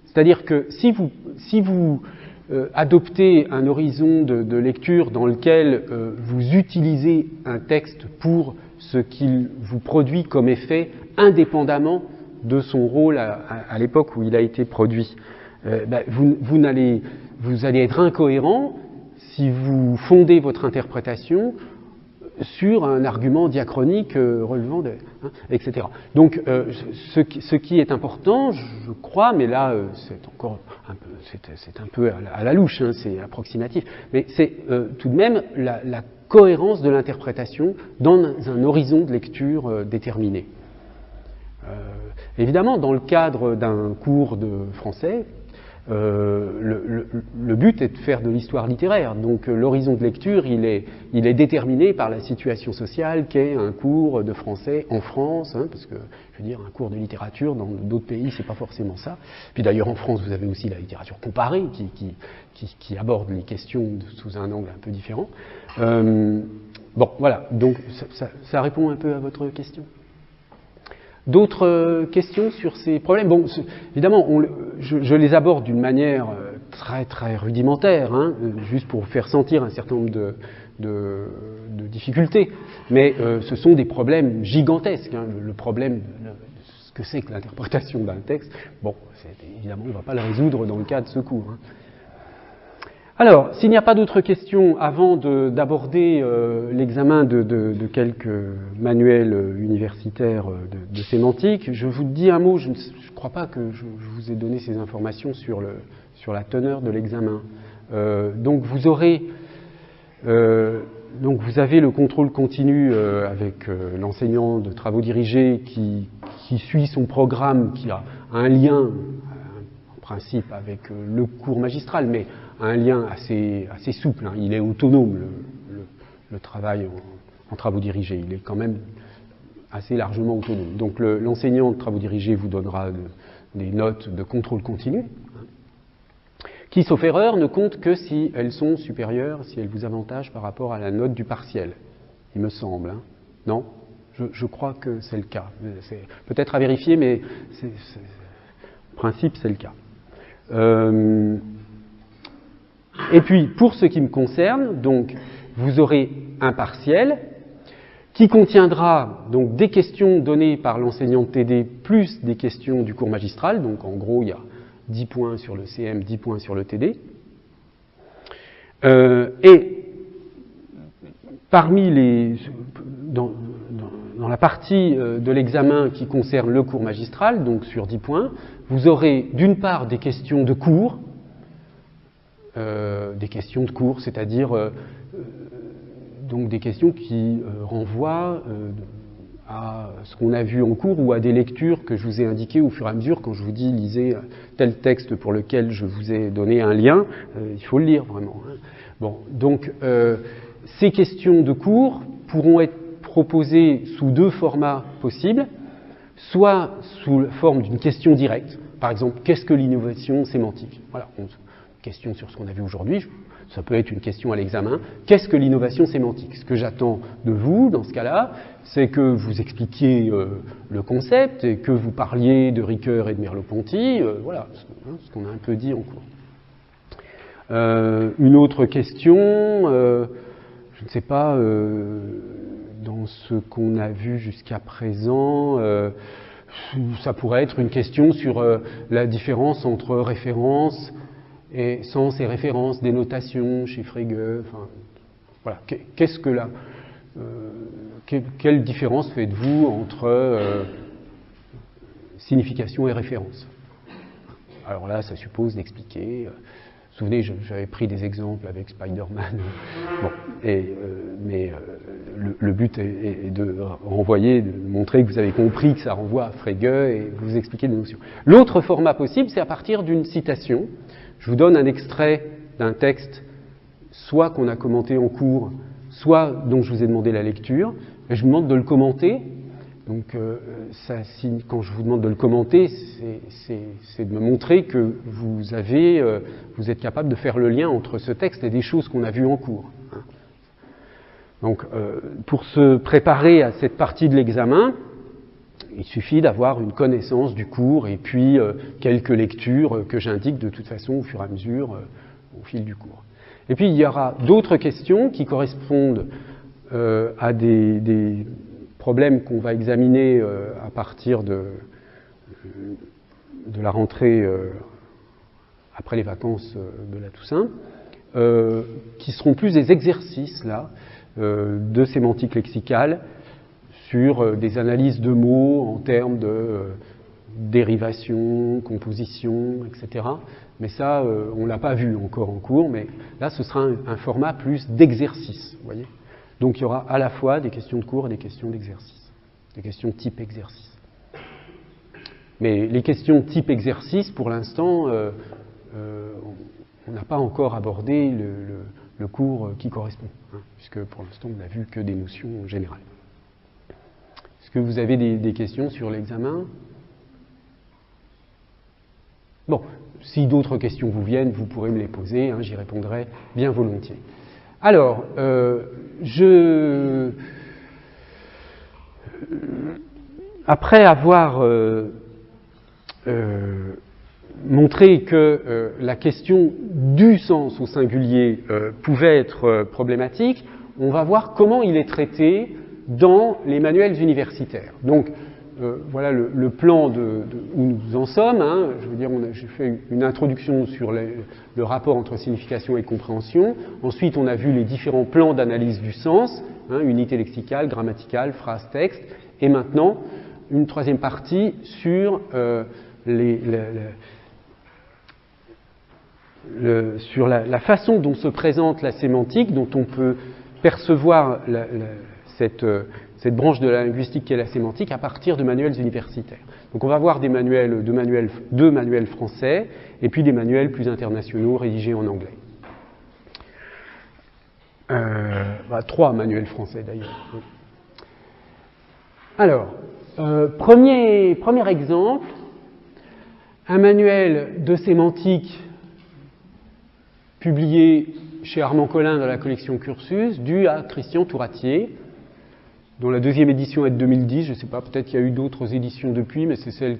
C'est-à-dire que si vous adoptez un horizon de lecture dans lequel vous utilisez un texte pour ce qu'il vous produit comme effet, indépendamment de son rôle à l'époque où il a été produit, vous allez être incohérent si vous fondez votre interprétation sur un argument diachronique relevant de... etc. Donc, ce qui est important, je crois, mais là, c'est encore un peu, c'est un peu à la louche, hein, c'est approximatif, mais c'est tout de même la cohérence de l'interprétation dans un horizon de lecture déterminé. Évidemment, dans le cadre d'un cours de français, le but est de faire de l'histoire littéraire, donc l'horizon de lecture il est déterminé par la situation sociale qu'est un cours de français en France, hein, parce que je veux dire un cours de littérature dans d'autres pays c'est pas forcément ça. Puis d'ailleurs en France vous avez aussi la littérature comparée qui aborde les questions sous un angle un peu différent. Bon voilà, donc ça répond un peu à votre question. D'autres questions sur ces problèmes? Bon, évidemment, je les aborde d'une manière très très rudimentaire, hein, juste pour vous faire sentir un certain nombre de difficultés. Mais ce sont des problèmes gigantesques. Hein, le problème, ce que c'est que l'interprétation d'un texte, bon, évidemment, on ne va pas le résoudre dans le cas de ce cours. Hein. Alors, s'il n'y a pas d'autres questions, avant d'aborder l'examen de quelques manuels universitaires de sémantique, je vous dis un mot, je ne crois pas que je vous ai donné ces informations sur la teneur de l'examen. Donc vous avez le contrôle continu avec l'enseignant de travaux dirigés qui suit son programme, qui a un lien, en principe, avec le cours magistral, mais un lien assez souple, hein. Il est autonome, le travail en travaux dirigés, il est quand même assez largement autonome. Donc l'enseignant de travaux dirigés vous donnera des notes de contrôle continu, hein, qui, sauf erreur, ne comptent que si elles sont supérieures, si elles vous avantagent par rapport à la note du partiel, il me semble. Hein. Non ? Je crois que c'est le cas. C'est peut-être à vérifier, mais en principe, c'est le cas. Et puis, pour ce qui me concerne, donc, vous aurez un partiel qui contiendra donc des questions données par l'enseignant de TD plus des questions du cours magistral. Donc, en gros, il y a 10 points sur le CM, 10 points sur le TD. Et parmi dans la partie de l'examen qui concerne le cours magistral, donc sur 10 points, vous aurez d'une part des questions de cours, c'est-à-dire donc des questions qui renvoient à ce qu'on a vu en cours ou à des lectures que je vous ai indiquées au fur et à mesure. Quand je vous dis lisez tel texte pour lequel je vous ai donné un lien, il faut le lire vraiment. Hein. Bon, donc ces questions de cours pourront être proposées sous deux formats possibles. soit sous la forme d'une question directe. Par exemple, qu'est-ce que l'innovation sémantique? Voilà, une question sur ce qu'on a vu aujourd'hui. Ça peut être une question à l'examen. Qu'est-ce que l'innovation sémantique? Ce que j'attends de vous, dans ce cas-là, c'est que vous expliquiez le concept et que vous parliez de Ricoeur et de Merleau-Ponty. Voilà, ce qu'on a un peu dit en cours. Une autre question, je ne sais pas, dans ce qu'on a vu jusqu'à présent, ça pourrait être une question sur la différence entre référence et sens et référence, dénotation chez Frege. Enfin, voilà. Qu'est-ce que là, quelle différence faites-vous entre signification et référence? Alors là, ça suppose d'expliquer. Vous vous souvenez, j'avais pris des exemples avec Spider-Man. Bon, mais le but est de renvoyer, de montrer que vous avez compris que ça renvoie à Frege et vous expliquer les notions. L'autre format possible, c'est à partir d'une citation. Je vous donne un extrait d'un texte, soit qu'on a commenté en cours, soit dont je vous ai demandé la lecture, et je vous demande de le commenter. Donc, quand je vous demande de le commenter, c'est de me montrer que vous êtes capable de faire le lien entre ce texte et des choses qu'on a vues en cours. Donc, pour se préparer à cette partie de l'examen, il suffit d'avoir une connaissance du cours et puis quelques lectures que j'indique de toute façon au fur et à mesure au fil du cours. Et puis, il y aura d'autres questions qui correspondent à des problèmes qu'on va examiner à partir de la rentrée après les vacances de la Toussaint, qui seront plus des exercices là de sémantique lexicale sur des analyses de mots en termes de dérivation, composition, etc. Mais ça, on ne l'a pas vu encore en cours, mais là, ce sera un format plus d'exercice, vous voyez. Donc il y aura à la fois des questions de cours et des questions d'exercice, des questions type exercice. Mais les questions type exercice, pour l'instant, on n'a pas encore abordé le cours qui correspond, hein, puisque pour l'instant on n'a vu que des notions générales. Est-ce que vous avez des questions sur l'examen? Bon, si d'autres questions vous viennent, vous pourrez me les poser, hein, j'y répondrai bien volontiers. Alors, après avoir montré que la question du sens au singulier pouvait être problématique, on va voir comment il est traité dans les manuels universitaires. Donc, voilà le plan où nous en sommes. Hein. Je veux dire, j'ai fait une introduction sur le rapport entre signification et compréhension. Ensuite, on a vu les différents plans d'analyse du sens, hein, unité lexicale, grammaticale, phrase, texte. Et maintenant, une troisième partie sur sur la façon dont se présente la sémantique, dont on peut percevoir cette branche de la linguistique qu'est la sémantique à partir de manuels universitaires. Donc on va voir deux manuels français et puis des manuels plus internationaux rédigés en anglais. 3 manuels français d'ailleurs. Alors, premier exemple, un manuel de sémantique publié chez Armand Collin dans la collection Cursus, dû à Christian Touratier, dont la deuxième édition est de 2010, je ne sais pas, peut-être qu'il y a eu d'autres éditions depuis, mais c'est celle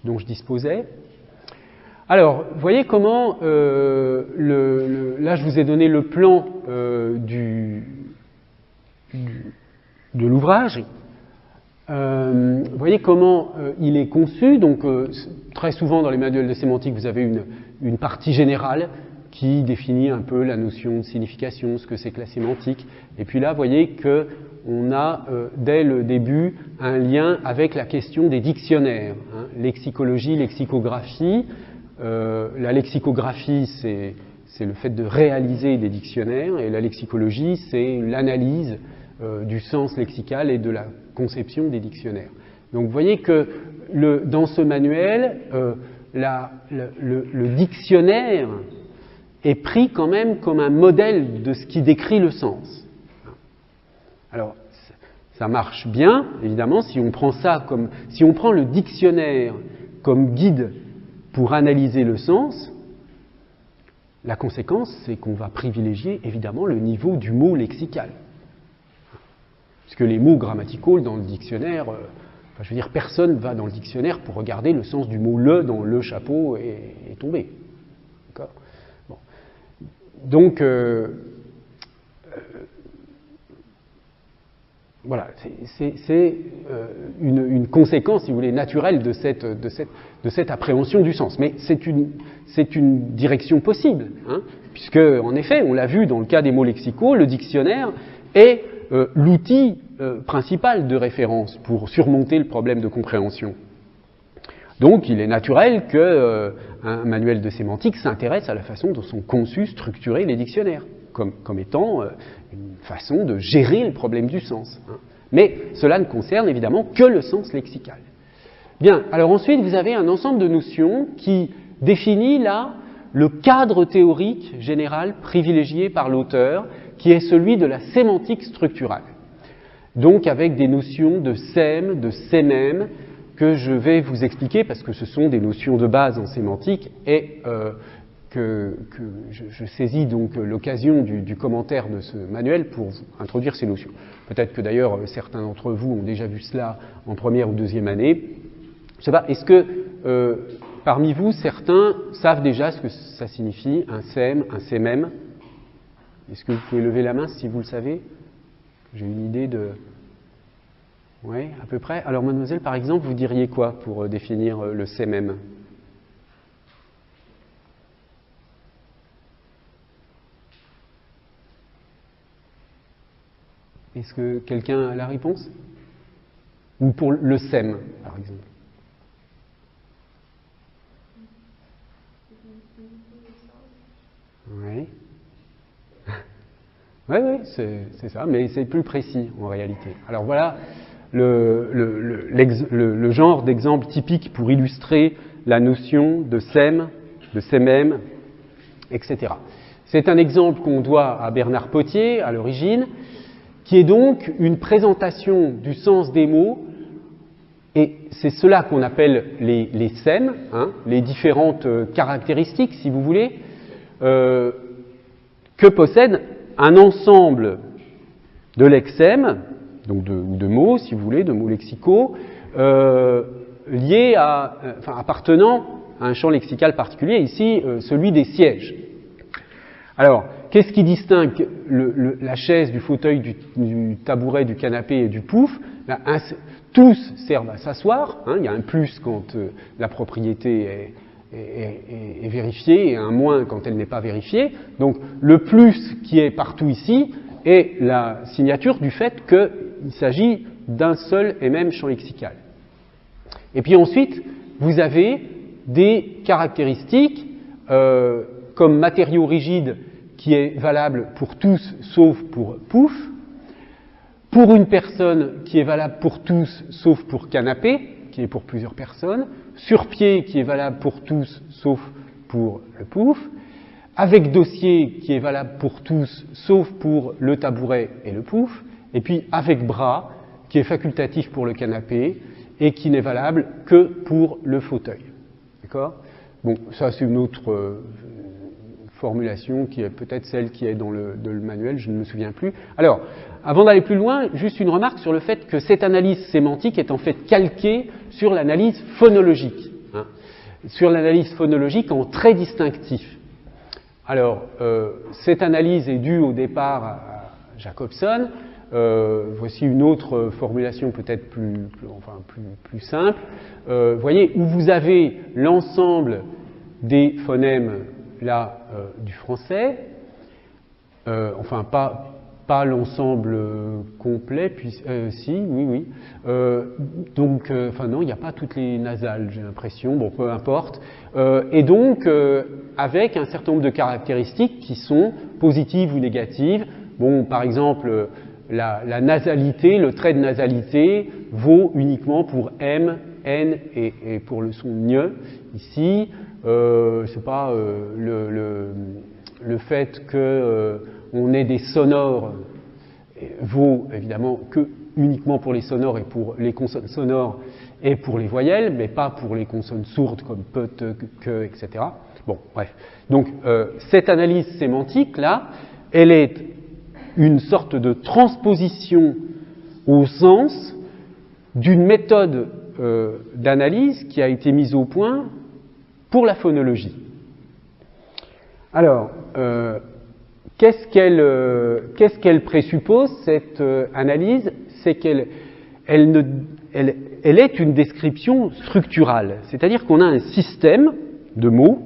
dont je disposais. Alors, vous voyez comment, là je vous ai donné le plan de l'ouvrage. Vous voyez comment il est conçu. Donc, très souvent dans les manuels de sémantique, vous avez une partie générale qui définit un peu la notion de signification, ce que c'est que la sémantique. Et puis là, vous voyez qu'on a, dès le début, un lien avec la question des dictionnaires. Hein, lexicologie, lexicographie. La lexicographie, c'est le fait de réaliser des dictionnaires, et la lexicologie, c'est l'analyse du sens lexical et de la conception des dictionnaires. Donc vous voyez que dans ce manuel, le dictionnaire est pris quand même comme un modèle de ce qui décrit le sens. Alors, ça marche bien, évidemment, si on prend ça comme, si on prend le dictionnaire comme guide pour analyser le sens. La conséquence, c'est qu'on va privilégier évidemment le niveau du mot lexical. Puisque les mots grammaticaux dans le dictionnaire, je veux dire, personne va dans le dictionnaire pour regarder le sens du mot le dans le chapeau est tombé. D'accord ? Bon. Donc, voilà, c'est une conséquence, si vous voulez, naturelle de cette appréhension du sens. Mais c'est une direction possible, hein, puisque, en effet, on l'a vu dans le cas des mots lexicaux, le dictionnaire est l'outil principal de référence pour surmonter le problème de compréhension. Donc, il est naturel qu'un manuel de sémantique s'intéresse à la façon dont sont conçus, structurés les dictionnaires, comme étant une façon de gérer le problème du sens. Hein. Mais cela ne concerne évidemment que le sens lexical. Bien, alors ensuite, vous avez un ensemble de notions qui définit là le cadre théorique général privilégié par l'auteur, qui est celui de la sémantique structurale. Donc avec des notions de sème, de sémème, que je vais vous expliquer parce que ce sont des notions de base en sémantique et que je saisis donc l'occasion du commentaire de ce manuel pour introduire ces notions. Peut-être que d'ailleurs certains d'entre vous ont déjà vu cela en première ou deuxième année. Je ne sais pas, est-ce que parmi vous, certains savent déjà ce que ça signifie, un sème, un sémème? Est-ce que vous pouvez lever la main si vous le savez? J'ai une idée de... Oui, à peu près. Alors, mademoiselle, par exemple, vous diriez quoi pour définir le sémème? Est-ce que quelqu'un a la réponse? Ou pour le sème, par exemple? Oui. Oui, c'est ça, mais c'est plus précis en réalité. Alors voilà le genre d'exemple typique pour illustrer la notion de sème, de sémème, etc. C'est un exemple qu'on doit à Bernard Pottier à l'origine, qui est donc une présentation du sens des mots, et c'est cela qu'on appelle les sèmes, hein, les différentes caractéristiques, si vous voulez, que possède un ensemble de lexèmes, donc de mots, si vous voulez, de mots lexicaux, liés appartenant à un champ lexical particulier, ici celui des sièges. Alors, qu'est-ce qui distingue la chaise du fauteuil, du tabouret, du canapé et du pouf? Tous servent à s'asseoir, hein, il y a un plus quand la propriété est vérifiée et un moins quand elle n'est pas vérifiée. Donc le plus qui est partout ici est la signature du fait qu'il s'agit d'un seul et même champ lexical. Et puis ensuite, vous avez des caractéristiques comme matériau rigide qui est valable pour tous sauf pour pouf, pour une personne qui est valable pour tous sauf pour canapé, qui est pour plusieurs personnes, sur-pied qui est valable pour tous sauf pour le pouf, avec dossier qui est valable pour tous sauf pour le tabouret et le pouf, et puis avec bras qui est facultatif pour le canapé et qui n'est valable que pour le fauteuil. D'accord ? Bon, ça c'est une autre formulation qui est peut-être celle qui est dans le manuel, je ne me souviens plus. Alors, avant d'aller plus loin, juste une remarque sur le fait que cette analyse sémantique est en fait calquée sur l'analyse phonologique, hein, sur l'analyse phonologique en trait distinctif. Alors, cette analyse est due au départ à Jacobson. Voici une autre formulation peut-être plus simple. Voyez, où vous avez l'ensemble des phonèmes là du français, enfin pas l'ensemble complet, puis si, oui. Donc, enfin non, il n'y a pas toutes les nasales, j'ai l'impression, bon, peu importe. Et donc, avec un certain nombre de caractéristiques qui sont positives ou négatives. Bon, par exemple, la nasalité, le trait de nasalité vaut uniquement pour M, N et pour le son gne. Ici, c'est pas le fait que on ait des sonores vaut évidemment que uniquement pour les sonores et pour les consonnes sonores et pour les voyelles, mais pas pour les consonnes sourdes comme peut, que, etc. Bon, bref. Donc, cette analyse sémantique-là, elle est une sorte de transposition au sens d'une méthode d'analyse qui a été mise au point pour la phonologie. Alors, qu'est-ce qu'elle présuppose, cette analyse? C'est qu'elle est une description structurale, c'est-à-dire qu'on a un système de mots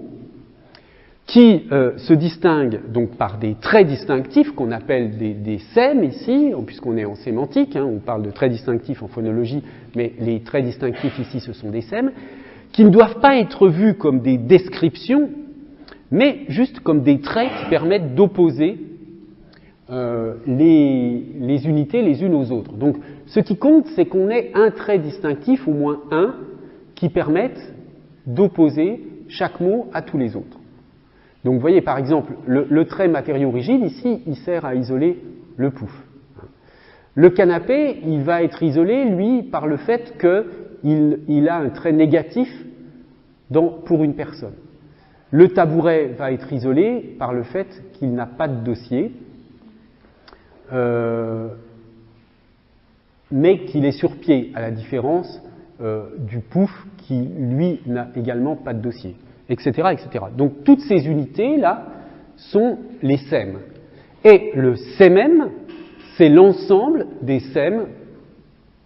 qui se distingue donc par des traits distinctifs qu'on appelle des sèmes ici, puisqu'on est en sémantique, on parle de traits distinctifs en phonologie, mais les traits distinctifs ici ce sont des sèmes, qui ne doivent pas être vus comme des descriptions, mais juste comme des traits qui permettent d'opposer les unités les unes aux autres. Donc ce qui compte, c'est qu'on ait un trait distinctif, au moins un, qui permette d'opposer chaque mot à tous les autres. Donc vous voyez par exemple, le trait matériau rigide, ici, il sert à isoler le pouf. Le canapé, il va être isolé, lui, par le fait qu'il a un trait négatif pour une personne. Le tabouret va être isolé par le fait qu'il n'a pas de dossier, mais qu'il est sur pied, à la différence du pouf qui, lui, n'a également pas de dossier, etc., etc. Donc toutes ces unités-là sont les sèmes. Et le sémème, c'est l'ensemble des sèmes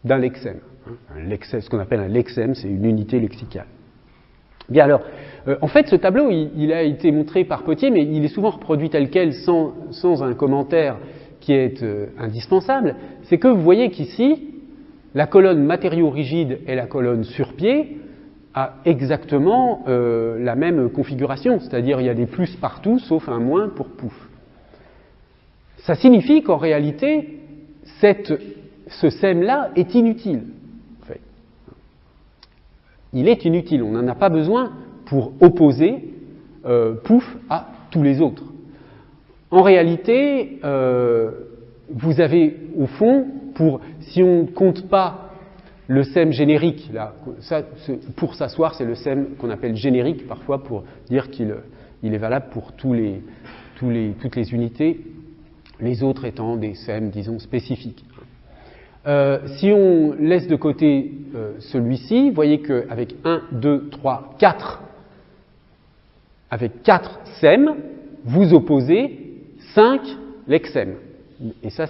d'un lexème. Ce qu'on appelle un lexème, c'est une unité lexicale. Bien alors, en fait, ce tableau, il a été montré par Potier, mais il est souvent reproduit tel quel, sans un commentaire qui est indispensable. C'est que vous voyez qu'ici, la colonne matériaux rigides et la colonne sur pied a exactement la même configuration, c'est-à-dire il y a des plus partout, sauf un moins pour pouf. Ça signifie qu'en réalité, ce sème-là est inutile. En fait. Il est inutile, on n'en a pas besoin pour opposer pouf à tous les autres. En réalité, vous avez au fond, si on ne compte pas le sème générique, là, ça, pour s'asseoir, c'est le sème qu'on appelle générique parfois pour dire qu'il est valable pour toutes les unités, les autres étant des sèmes, disons, spécifiques. Si on laisse de côté celui-ci, vous voyez qu'avec 1, 2, 3, 4, avec 4 sèmes, vous opposez 5 lexèmes. Et ça,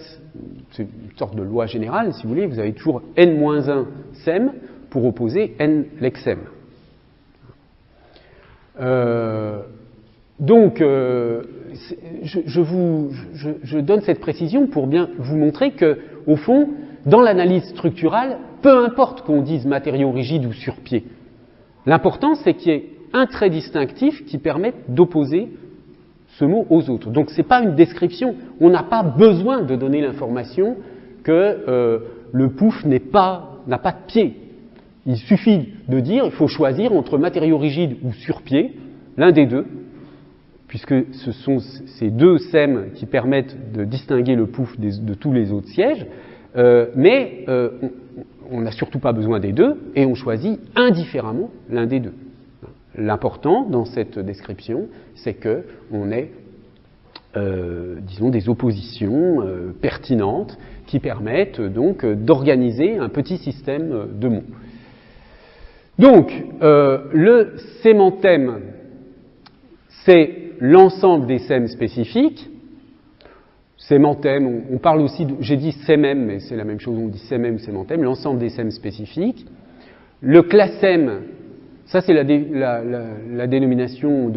c'est une sorte de loi générale, si vous voulez, vous avez toujours n-1 sème pour opposer n lexèmes. Donc, je donne cette précision pour bien vous montrer que, au fond, dans l'analyse structurale, peu importe qu'on dise matériaux rigides ou sur pied, l'important c'est qu'il y ait un trait distinctif qui permette d'opposer ce mot aux autres. Donc ce n'est pas une description, on n'a pas besoin de donner l'information que le pouf n'a pas de pied. Il suffit de dire, il faut choisir entre matériaux rigides ou sur pied, l'un des deux, puisque ce sont ces deux sèmes qui permettent de distinguer le pouf de tous les autres sièges, mais on n'a surtout pas besoin des deux, et on choisit indifféremment l'un des deux. L'important dans cette description, c'est qu'on ait, disons, des oppositions pertinentes qui permettent donc d'organiser un petit système de mots. Donc, le sémantème, c'est l'ensemble des sèmes spécifiques. Sémantème, on parle aussi, j'ai dit sémème, mais c'est la même chose, on dit sémème, sémantème, l'ensemble des sèmes spécifiques. Le classème, ça c'est la dénomination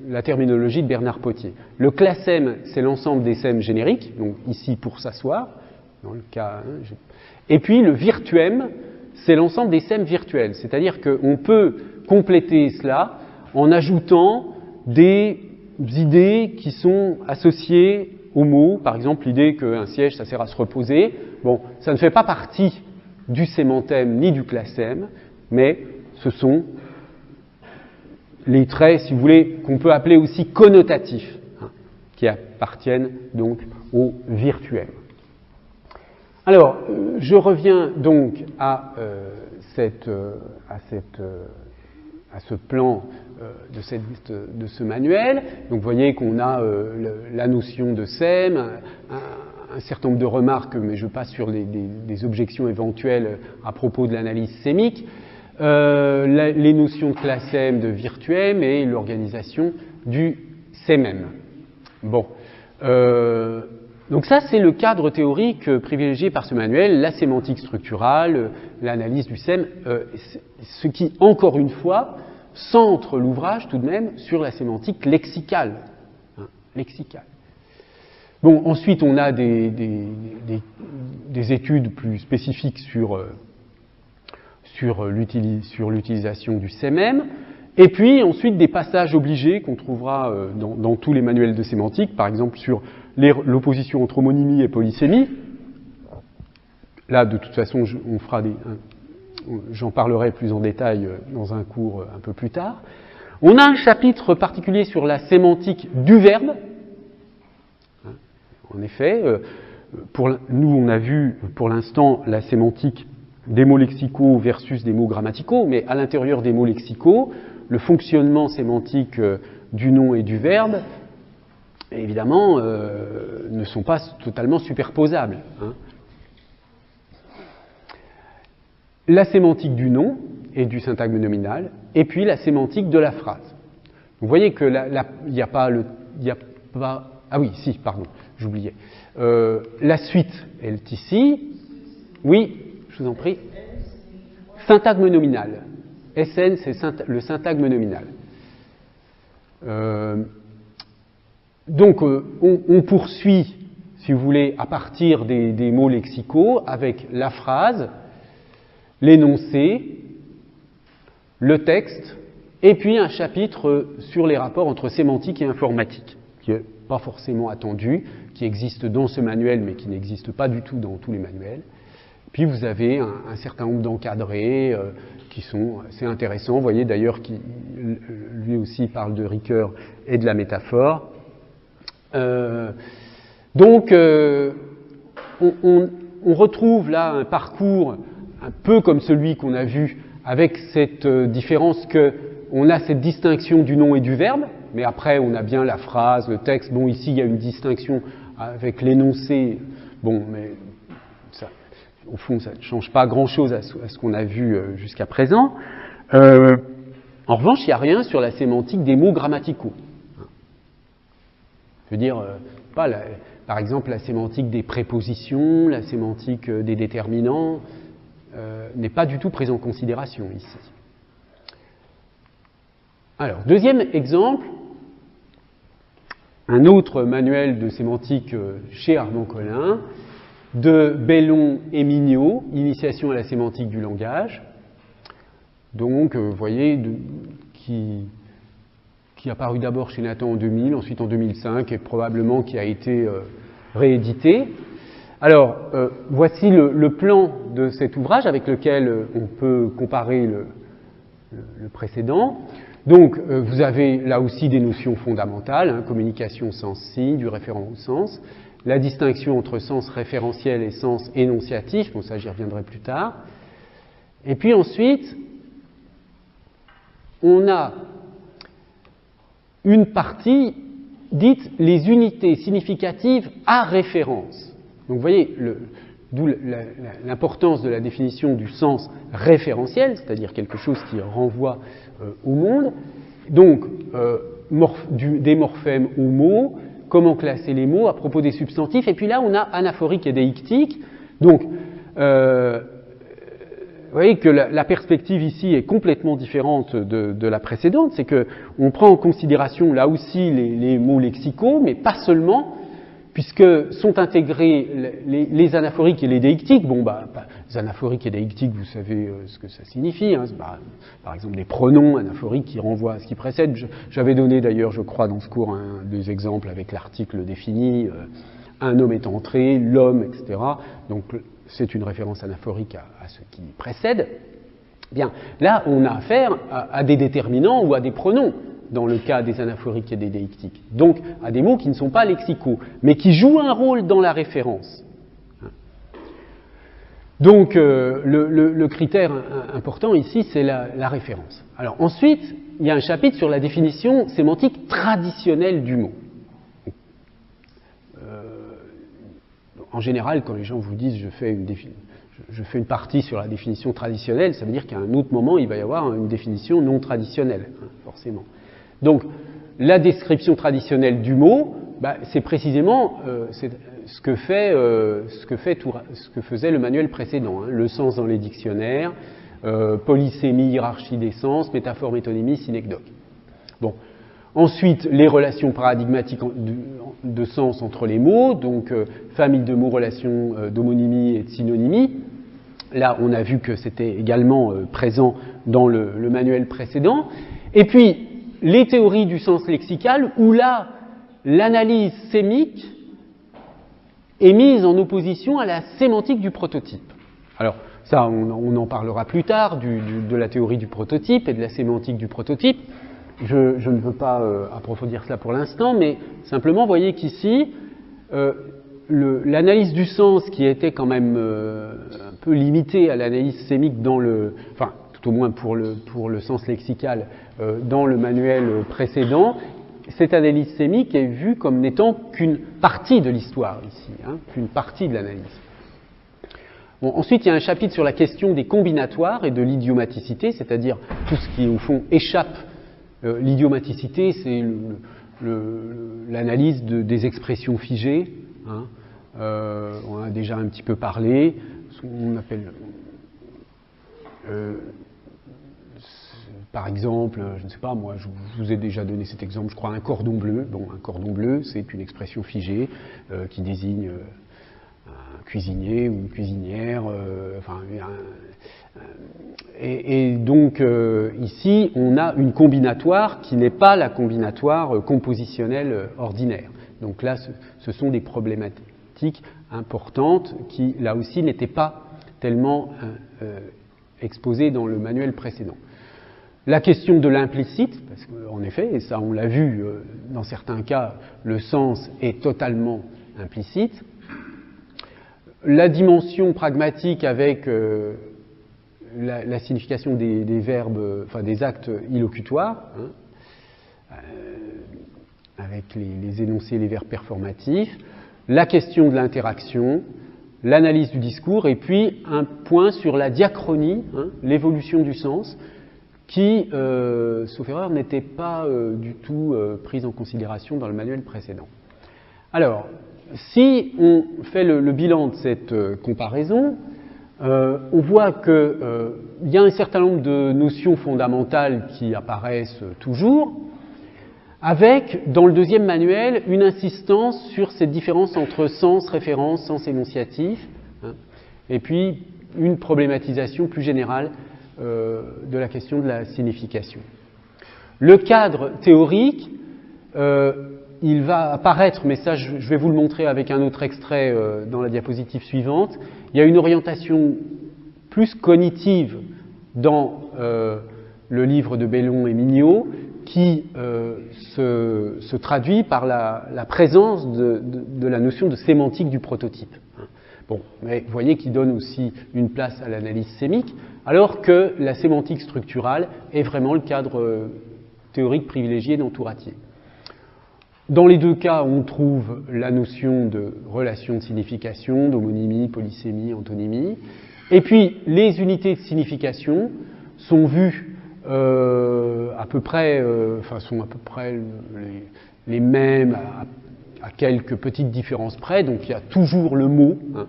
la terminologie de Bernard Potier. Le classème, c'est l'ensemble des sèmes génériques, donc ici pour s'asseoir, dans le cas. Et puis le virtuème, c'est l'ensemble des sèmes virtuels, c'est-à-dire qu'on peut compléter cela en ajoutant des idées qui sont associées aux mots, par exemple l'idée qu'un siège ça sert à se reposer. Bon, ça ne fait pas partie du sémantème ni du classème, mais ce sont les traits, si vous voulez, qu'on peut appeler aussi connotatifs, qui appartiennent donc au virtuel. Alors, je reviens donc à ce plan de ce manuel. Donc, vous voyez qu'on a la notion de sème, un certain nombre de remarques, mais je passe sur des objections éventuelles à propos de l'analyse sémique, les notions de classème, de virtuème et l'organisation du sémème. Bon. Donc ça, c'est le cadre théorique privilégié par ce manuel, la sémantique structurale, l'analyse du sème, ce qui, encore une fois, centre l'ouvrage tout de même sur la sémantique lexicale. Lexicale. Bon, ensuite, on a des études plus spécifiques sur l'utilisation du sémème, et puis ensuite des passages obligés qu'on trouvera dans tous les manuels de sémantique, par exemple sur l'opposition entre homonymie et polysémie. Là, de toute façon, j'en parlerai plus en détail dans un cours un peu plus tard. On a un chapitre particulier sur la sémantique du verbe. En effet, nous, on a vu pour l'instant la sémantique des mots lexicaux versus des mots grammaticaux, mais à l'intérieur des mots lexicaux, le fonctionnement sémantique du nom et du verbe, évidemment, ne sont pas totalement superposables. La sémantique du nom et du syntagme nominal, et puis la sémantique de la phrase. Vous voyez que il n'y a pas ah oui, si, pardon, j'oubliais. La suite, elle est ici. Oui, je vous en prie. Syntagme nominal. SN, c'est le syntagme nominal. Donc, on poursuit, si vous voulez, à partir des mots lexicaux, avec la phrase, l'énoncé, le texte, et puis un chapitre sur les rapports entre sémantique et informatique, qui n'est pas forcément attendu, qui existe dans ce manuel, mais qui n'existe pas du tout dans tous les manuels. Puis vous avez un certain nombre d'encadrés qui sont assez intéressants. Vous voyez d'ailleurs qu'il lui aussi parle de Ricoeur et de la métaphore. Donc, on retrouve là un parcours un peu comme celui qu'on a vu, avec cette différence qu'on a cette distinction du nom et du verbe, mais après on a bien la phrase, le texte. Bon, ici il y a une distinction avec l'énoncé, bon, mais ça, au fond ça ne change pas grand-chose à ce qu'on a vu jusqu'à présent. En revanche, il n'y a rien sur la sémantique des mots grammaticaux. Je veux dire, par exemple, la sémantique des prépositions, la sémantique des déterminants, n'est pas du tout prise en considération ici. Alors, deuxième exemple, un autre manuel de sémantique chez Armand Collin, de Bellon et Mignot, Initiation à la sémantique du langage. Donc, vous voyez, qui a paru d'abord chez Nathan en 2000, ensuite en 2005, et probablement qui a été réédité. Alors, voici le plan de cet ouvrage avec lequel on peut comparer le précédent. Donc, vous avez là aussi des notions fondamentales, communication sens-signe, du référent au sens, la distinction entre sens référentiel et sens énonciatif, bon ça j'y reviendrai plus tard. Et puis ensuite, on a une partie dite les unités significatives à référence. Donc vous voyez, d'où l'importance de la définition du sens référentiel, c'est-à-dire quelque chose qui renvoie au monde. Donc, des morphèmes aux mots, comment classer les mots à propos des substantifs, et puis là on a anaphorique et déictique. Donc, vous voyez que la perspective ici est complètement différente de la précédente, c'est qu'on prend en considération là aussi les mots lexicaux, mais pas seulement, puisque sont intégrés les anaphoriques et les déictiques. Bon, les anaphoriques et déictiques, vous savez ce que ça signifie. Hein. Par exemple, des pronoms anaphoriques qui renvoient à ce qui précède. J'avais donné d'ailleurs, je crois, dans ce cours, des exemples avec l'article défini, un homme est entré, l'homme, etc. Donc, c'est une référence anaphorique à ce qui précède. Bien, là, on a affaire à des déterminants ou à des pronoms, dans le cas des anaphoriques et des déictiques. Donc, à des mots qui ne sont pas lexicaux, mais qui jouent un rôle dans la référence. Donc, le critère important ici, c'est la référence. Alors ensuite, il y a un chapitre sur la définition sémantique traditionnelle du mot. En général, quand les gens vous disent je fais une partie sur la définition traditionnelle, ça veut dire qu'à un autre moment, il va y avoir une définition non traditionnelle, hein, forcément. Donc, la description traditionnelle du mot, c'est précisément ce que faisait le manuel précédent, hein, le sens dans les dictionnaires, polysémie, hiérarchie des sens, métaphore, métonymie, synecdoque. Bon. Ensuite, les relations paradigmatiques de sens entre les mots, donc famille de mots, relations d'homonymie et de synonymie. Là, on a vu que c'était également présent dans le manuel précédent. Et puis, les théories du sens lexical, où là, l'analyse sémique est mise en opposition à la sémantique du prototype. Alors, ça, on en parlera plus tard, de la théorie du prototype et de la sémantique du prototype. Je ne veux pas approfondir cela pour l'instant, mais simplement, voyez qu'ici, l'analyse du sens, qui était quand même un peu limitée à l'analyse sémique enfin, tout au moins pour le sens lexical, dans le manuel précédent, cette analyse sémique est vue comme n'étant qu'une partie de l'histoire ici, hein, qu'une partie de l'analyse. Bon, ensuite, il y a un chapitre sur la question des combinatoires et de l'idiomaticité, c'est-à-dire tout ce qui, au fond, échappe. L'idiomaticité, c'est l'analyse des expressions figées. Hein. On a déjà un petit peu parlé. On appelle, par exemple, je ne sais pas, moi, je vous ai déjà donné cet exemple, je crois, un cordon bleu. Bon, un cordon bleu, c'est une expression figée qui désigne un cuisinier ou une cuisinière, et donc ici on a une combinatoire qui n'est pas la combinatoire compositionnelle ordinaire. Donc là ce sont des problématiques importantes qui là aussi n'étaient pas tellement exposées dans le manuel précédent. La question de l'implicite, parce qu'en effet, et ça on l'a vu dans certains cas, le sens est totalement implicite. La dimension pragmatique avec la signification des verbes, enfin des actes illocutoires, hein, avec les énoncés et les verbes performatifs, la question de l'interaction, l'analyse du discours, et puis un point sur la diachronie, hein, l'évolution du sens, qui, sauf erreur, n'était pas du tout prise en considération dans le manuel précédent. Alors, si on fait le bilan de cette comparaison, on voit qu'il y a un certain nombre de notions fondamentales qui apparaissent toujours, avec, dans le deuxième manuel, une insistance sur cette différence entre sens, référence, sens énonciatif, hein, et puis une problématisation plus générale de la question de la signification. Le cadre théorique, il va apparaître, mais ça je vais vous le montrer avec un autre extrait dans la diapositive suivante. Il y a une orientation plus cognitive dans le livre de Bellon et Mignot qui se traduit par la présence de la notion de sémantique du prototype. Bon, mais vous voyez qu'il donne aussi une place à l'analyse sémique, alors que la sémantique structurale est vraiment le cadre théorique privilégié d'Entouratier. Dans les deux cas, on trouve la notion de relation de signification, d'homonymie, polysémie, antonymie. Et puis, les unités de signification sont vues à peu près les mêmes à quelques petites différences près. Donc, il y a toujours le mot, hein,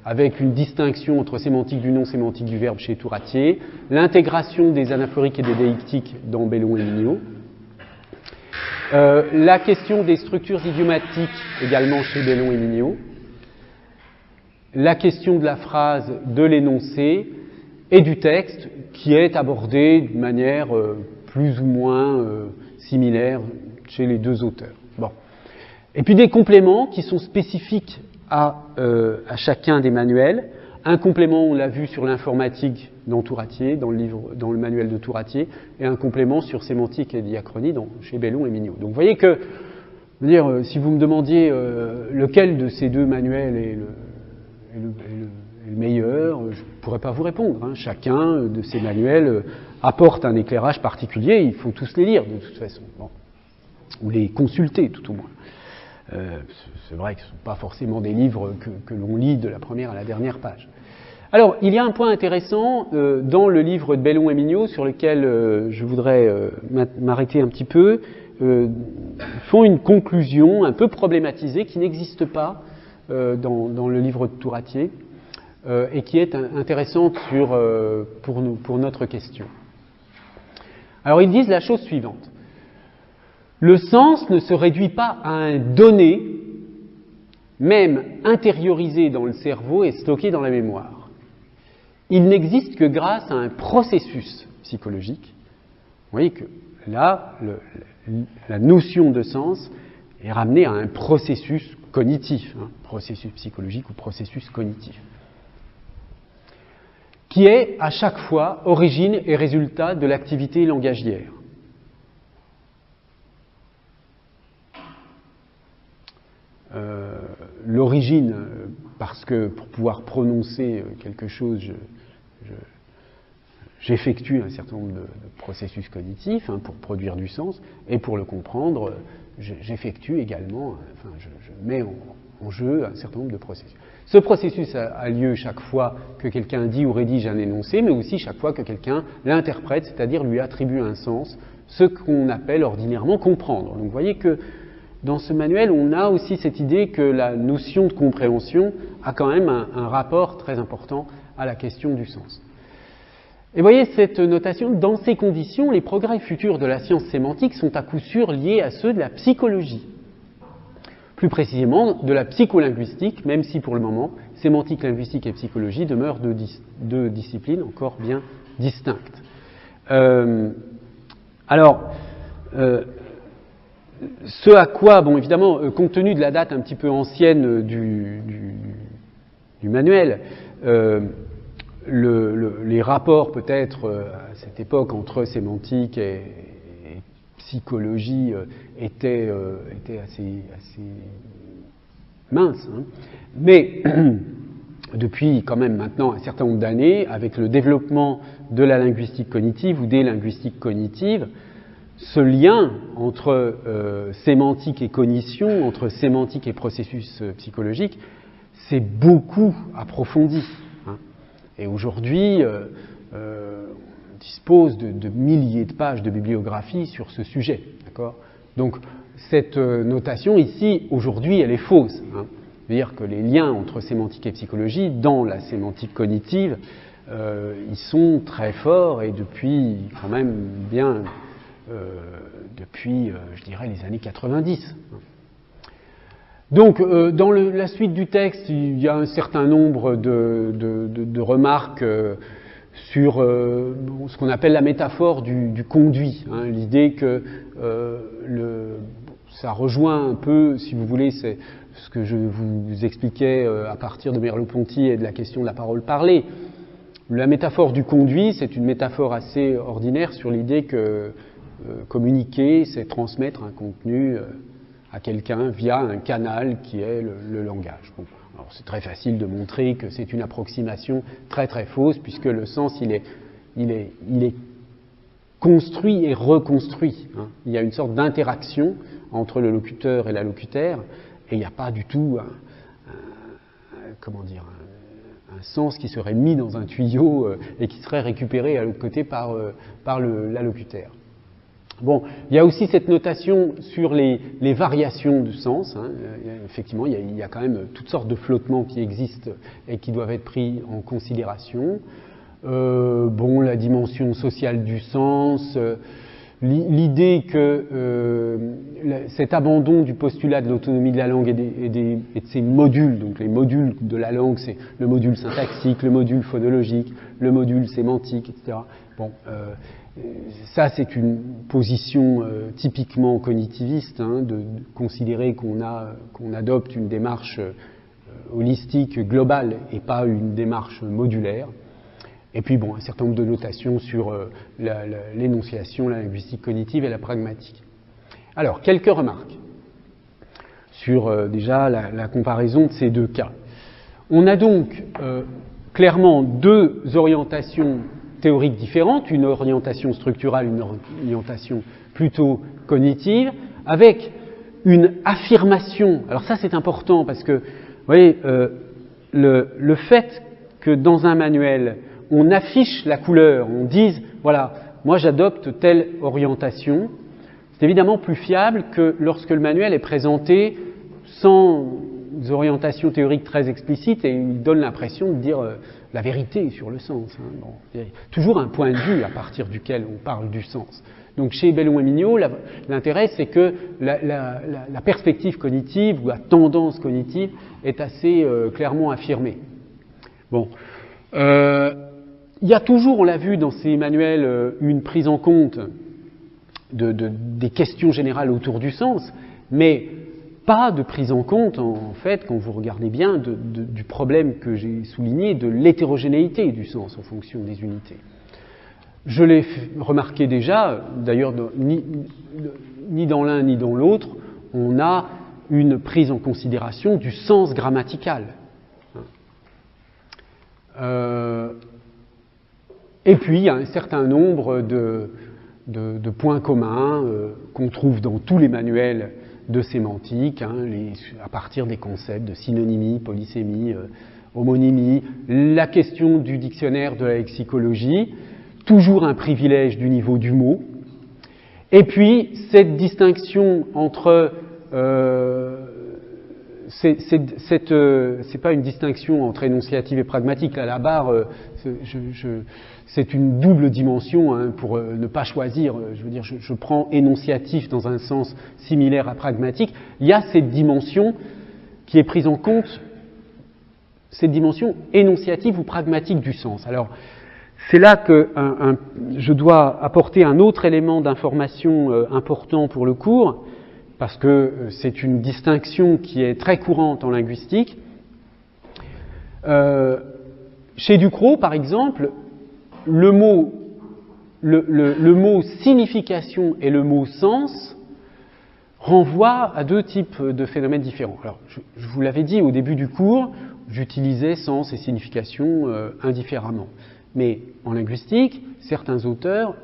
avec une distinction entre sémantique du nom, sémantique du verbe chez Touratier, l'intégration des anaphoriques et des déictiques dans Bellon et Mignot. La question des structures idiomatiques également chez Bellon et Mignot, la question de la phrase, de l'énoncé et du texte qui est abordé d'une manière plus ou moins similaire chez les deux auteurs. Bon. Et puis des compléments qui sont spécifiques à chacun des manuels. Un complément, on l'a vu sur l'informatique dans Touratier, dans le manuel de Touratier, et un complément sur sémantique et diachronie chez Bellon et Mignot. Donc vous voyez que, si vous me demandiez lequel de ces deux manuels est le meilleur, je ne pourrais pas vous répondre. Hein. Chacun de ces manuels apporte un éclairage particulier, il faut tous les lire de toute façon, bon. Ou les consulter tout au moins. C'est vrai que ce ne sont pas forcément des livres que l'on lit de la première à la dernière page. Alors, il y a un point intéressant dans le livre de Bellon et Mignot sur lequel je voudrais m'arrêter un petit peu. Font une conclusion un peu problématisée qui n'existe pas dans le livre de Touratier et qui est intéressante pour notre question. Alors, ils disent la chose suivante. Le sens ne se réduit pas à un donné, même intériorisé dans le cerveau et stocké dans la mémoire. Il n'existe que grâce à un processus psychologique. Vous voyez que là, la notion de sens est ramenée à un processus cognitif, hein, processus psychologique ou processus cognitif, qui est à chaque fois origine et résultat de l'activité langagière. L'origine, parce que pour pouvoir prononcer quelque chose, j'effectue un certain nombre de processus cognitifs hein, pour produire du sens, et pour le comprendre, j'effectue également, enfin, je mets en jeu un certain nombre de processus. Ce processus a lieu chaque fois que quelqu'un dit ou rédige un énoncé, mais aussi chaque fois que quelqu'un l'interprète, c'est-à-dire lui attribue un sens, ce qu'on appelle ordinairement comprendre. Donc vous voyez que dans ce manuel, on a aussi cette idée que la notion de compréhension a quand même un rapport très important à la question du sens. Et voyez cette notation, dans ces conditions, les progrès futurs de la science sémantique sont à coup sûr liés à ceux de la psychologie. Plus précisément, de la psycholinguistique, même si pour le moment, sémantique, linguistique et psychologie demeurent deux disciplines encore bien distinctes. Ce à quoi, bon évidemment, compte tenu de la date un petit peu ancienne du manuel, les rapports peut-être à cette époque entre sémantique et psychologie étaient assez minces. Hein. Mais depuis quand même maintenant un certain nombre d'années, avec le développement de la linguistique cognitive ou des linguistiques cognitives, ce lien entre sémantique et cognition, entre sémantique et processus psychologique, s'est beaucoup approfondi. Hein. Et aujourd'hui, on dispose de milliers de pages de bibliographie sur ce sujet. D'accord ? Donc, cette notation ici, aujourd'hui, elle est fausse. Hein. C'est-à-dire que les liens entre sémantique et psychologie, dans la sémantique cognitive, ils sont très forts et depuis quand même bien... depuis, je dirais, les années 90. Donc, dans la suite du texte, il y a un certain nombre de remarques sur ce qu'on appelle la métaphore du conduit. Hein, l'idée que ça rejoint un peu, si vous voulez, c'est ce que je vous expliquais à partir de Merleau-Ponty et de la question de la parole parlée. La métaphore du conduit, c'est une métaphore assez ordinaire sur l'idée que communiquer, c'est transmettre un contenu à quelqu'un via un canal qui est le langage. Bon, alors c'est très facile de montrer que c'est une approximation très très fausse, puisque le sens il est construit et reconstruit. Hein. Il y a une sorte d'interaction entre le locuteur et la locutaire, et il n'y a pas du tout un sens qui serait mis dans un tuyau et qui serait récupéré à l'autre côté par la locutaire. Bon, il y a aussi cette notation sur les variations de sens. Hein. Effectivement, il y a quand même toutes sortes de flottements qui existent et qui doivent être pris en considération. La dimension sociale du sens, l'idée que cet abandon du postulat de l'autonomie de la langue et de ses modules, donc les modules de la langue, c'est le module syntaxique, le module phonologique, le module sémantique, etc. Bon, ça, c'est une position typiquement cognitiviste, hein, de considérer qu'on adopte une démarche holistique, globale, et pas une démarche modulaire. Et puis, bon, un certain nombre de notations sur l'énonciation, la linguistique cognitive et la pragmatique. Alors, quelques remarques sur déjà la comparaison de ces deux cas. On a donc clairement deux orientations théoriques différentes, une orientation structurale, une orientation plutôt cognitive, avec une affirmation. Alors ça c'est important parce que, vous voyez, le fait que dans un manuel, on affiche la couleur, on dise, voilà, moi j'adopte telle orientation, c'est évidemment plus fiable que lorsque le manuel est présenté sans orientation théorique très explicite et il donne l'impression de dire la vérité sur le sens. Hein. Bon, il y a toujours un point de vue à partir duquel on parle du sens. Donc chez Bellon et Mignot, l'intérêt c'est que la perspective cognitive ou la tendance cognitive est assez clairement affirmée. Bon, il y a toujours, on l'a vu dans ces manuels, une prise en compte des questions générales autour du sens, mais pas de prise en compte, en fait, quand vous regardez bien, du problème que j'ai souligné, de l'hétérogénéité du sens en fonction des unités. Je l'ai remarqué déjà, d'ailleurs, ni dans l'un ni dans l'autre, on a une prise en considération du sens grammatical. Et puis, il y a un certain nombre de points communs qu'on trouve dans tous les manuels de sémantique, hein, à partir des concepts de synonymie, polysémie, homonymie, la question du dictionnaire de la lexicologie, toujours un privilège du niveau du mot, et puis cette distinction entre c'est pas une distinction entre énonciative et pragmatique, là, la barre, c'est une double dimension, hein, pour ne pas choisir, je veux dire, je prends énonciatif dans un sens similaire à pragmatique. Il y a cette dimension qui est prise en compte, cette dimension énonciative ou pragmatique du sens. Alors, c'est là que je dois apporter un autre élément d'information important pour le cours, parce que c'est une distinction qui est très courante en linguistique. Chez Ducrot, par exemple, le mot signification et le mot sens renvoient à deux types de phénomènes différents. Alors, je vous l'avais dit au début du cours, j'utilisais sens et signification indifféremment. Mais en linguistique, certains auteurs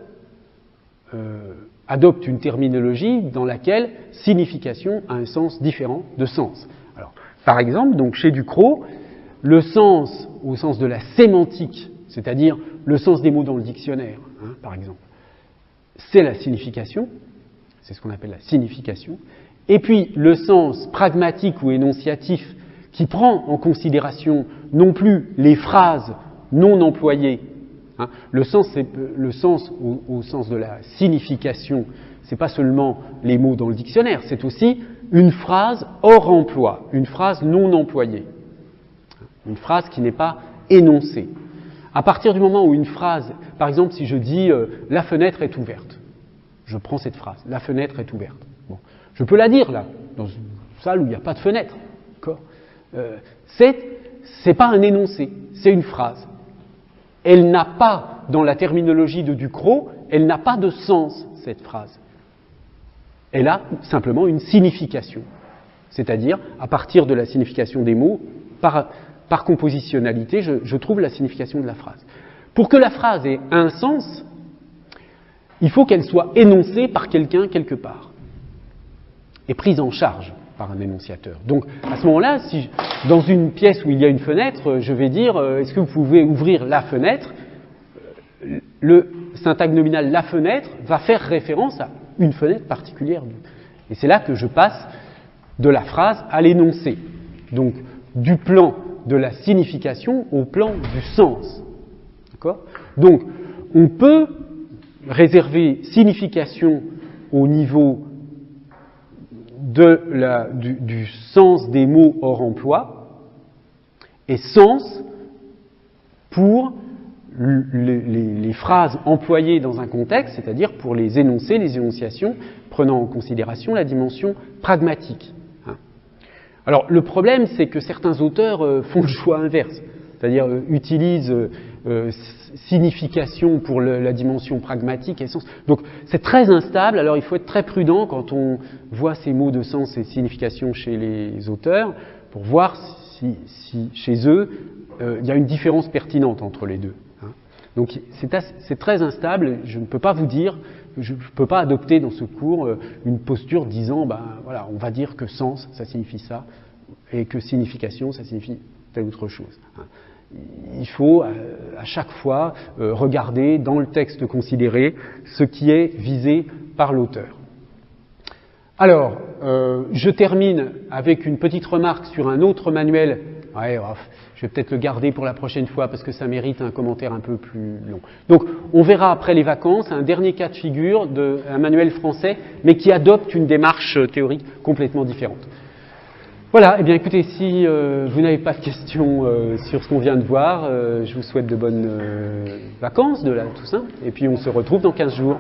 adoptent une terminologie dans laquelle signification a un sens différent de sens. Alors, par exemple, donc chez Ducrot, le sens, au sens de la sémantique, c'est-à-dire le sens des mots dans le dictionnaire, hein, par exemple, c'est la signification, c'est ce qu'on appelle la signification, et puis le sens pragmatique ou énonciatif qui prend en considération non plus les phrases non employées, hein, le sens au sens de la signification, c'est pas seulement les mots dans le dictionnaire, c'est aussi une phrase hors emploi, une phrase non employée, une phrase qui n'est pas énoncée. À partir du moment où une phrase, par exemple, si je dis la fenêtre est ouverte, je prends cette phrase, la fenêtre est ouverte. Bon, je peux la dire là, dans une salle où il n'y a pas de fenêtre. D'accord ? C'est pas un énoncé, c'est une phrase. Elle n'a pas, dans la terminologie de Ducrot, elle n'a pas de sens, cette phrase. Elle a simplement une signification. C'est-à-dire, à partir de la signification des mots, par compositionnalité, je trouve la signification de la phrase. Pour que la phrase ait un sens, il faut qu'elle soit énoncée par quelqu'un quelque part et prise en charge par un énonciateur. Donc, à ce moment-là, si dans une pièce où il y a une fenêtre, je vais dire est-ce que vous pouvez ouvrir la fenêtre ? Le syntagme nominal la fenêtre va faire référence à une fenêtre particulière. Et c'est là que je passe de la phrase à l'énoncé. Donc, du plan de la signification au plan du sens. D'accord ? Donc, on peut réserver signification au niveau du sens des mots hors emploi et sens pour les phrases employées dans un contexte, c'est-à-dire pour les énoncés, les énonciations, prenant en considération la dimension pragmatique. Alors, le problème, c'est que certains auteurs font le choix inverse, c'est-à-dire utilisent signification pour la dimension pragmatique et sens. Donc, c'est très instable, alors il faut être très prudent quand on voit ces mots de sens et signification chez les auteurs, pour voir si chez eux, il y a une différence pertinente entre les deux. Hein. Donc c'est très instable, je ne peux pas vous dire, je ne peux pas adopter dans ce cours une posture disant, ben voilà, on va dire que sens, ça signifie ça, et que signification, ça signifie telle autre chose. Hein. Il faut à chaque fois regarder dans le texte considéré ce qui est visé par l'auteur. Alors, je termine avec une petite remarque sur un autre manuel. Ouais, je vais peut-être le garder pour la prochaine fois parce que ça mérite un commentaire un peu plus long. Donc, on verra après les vacances un dernier cas de figure d'un manuel français, mais qui adopte une démarche théorique complètement différente. Voilà, eh bien écoutez, si vous n'avez pas de questions sur ce qu'on vient de voir, je vous souhaite de bonnes vacances de la Toussaint, et puis on se retrouve dans 15 jours.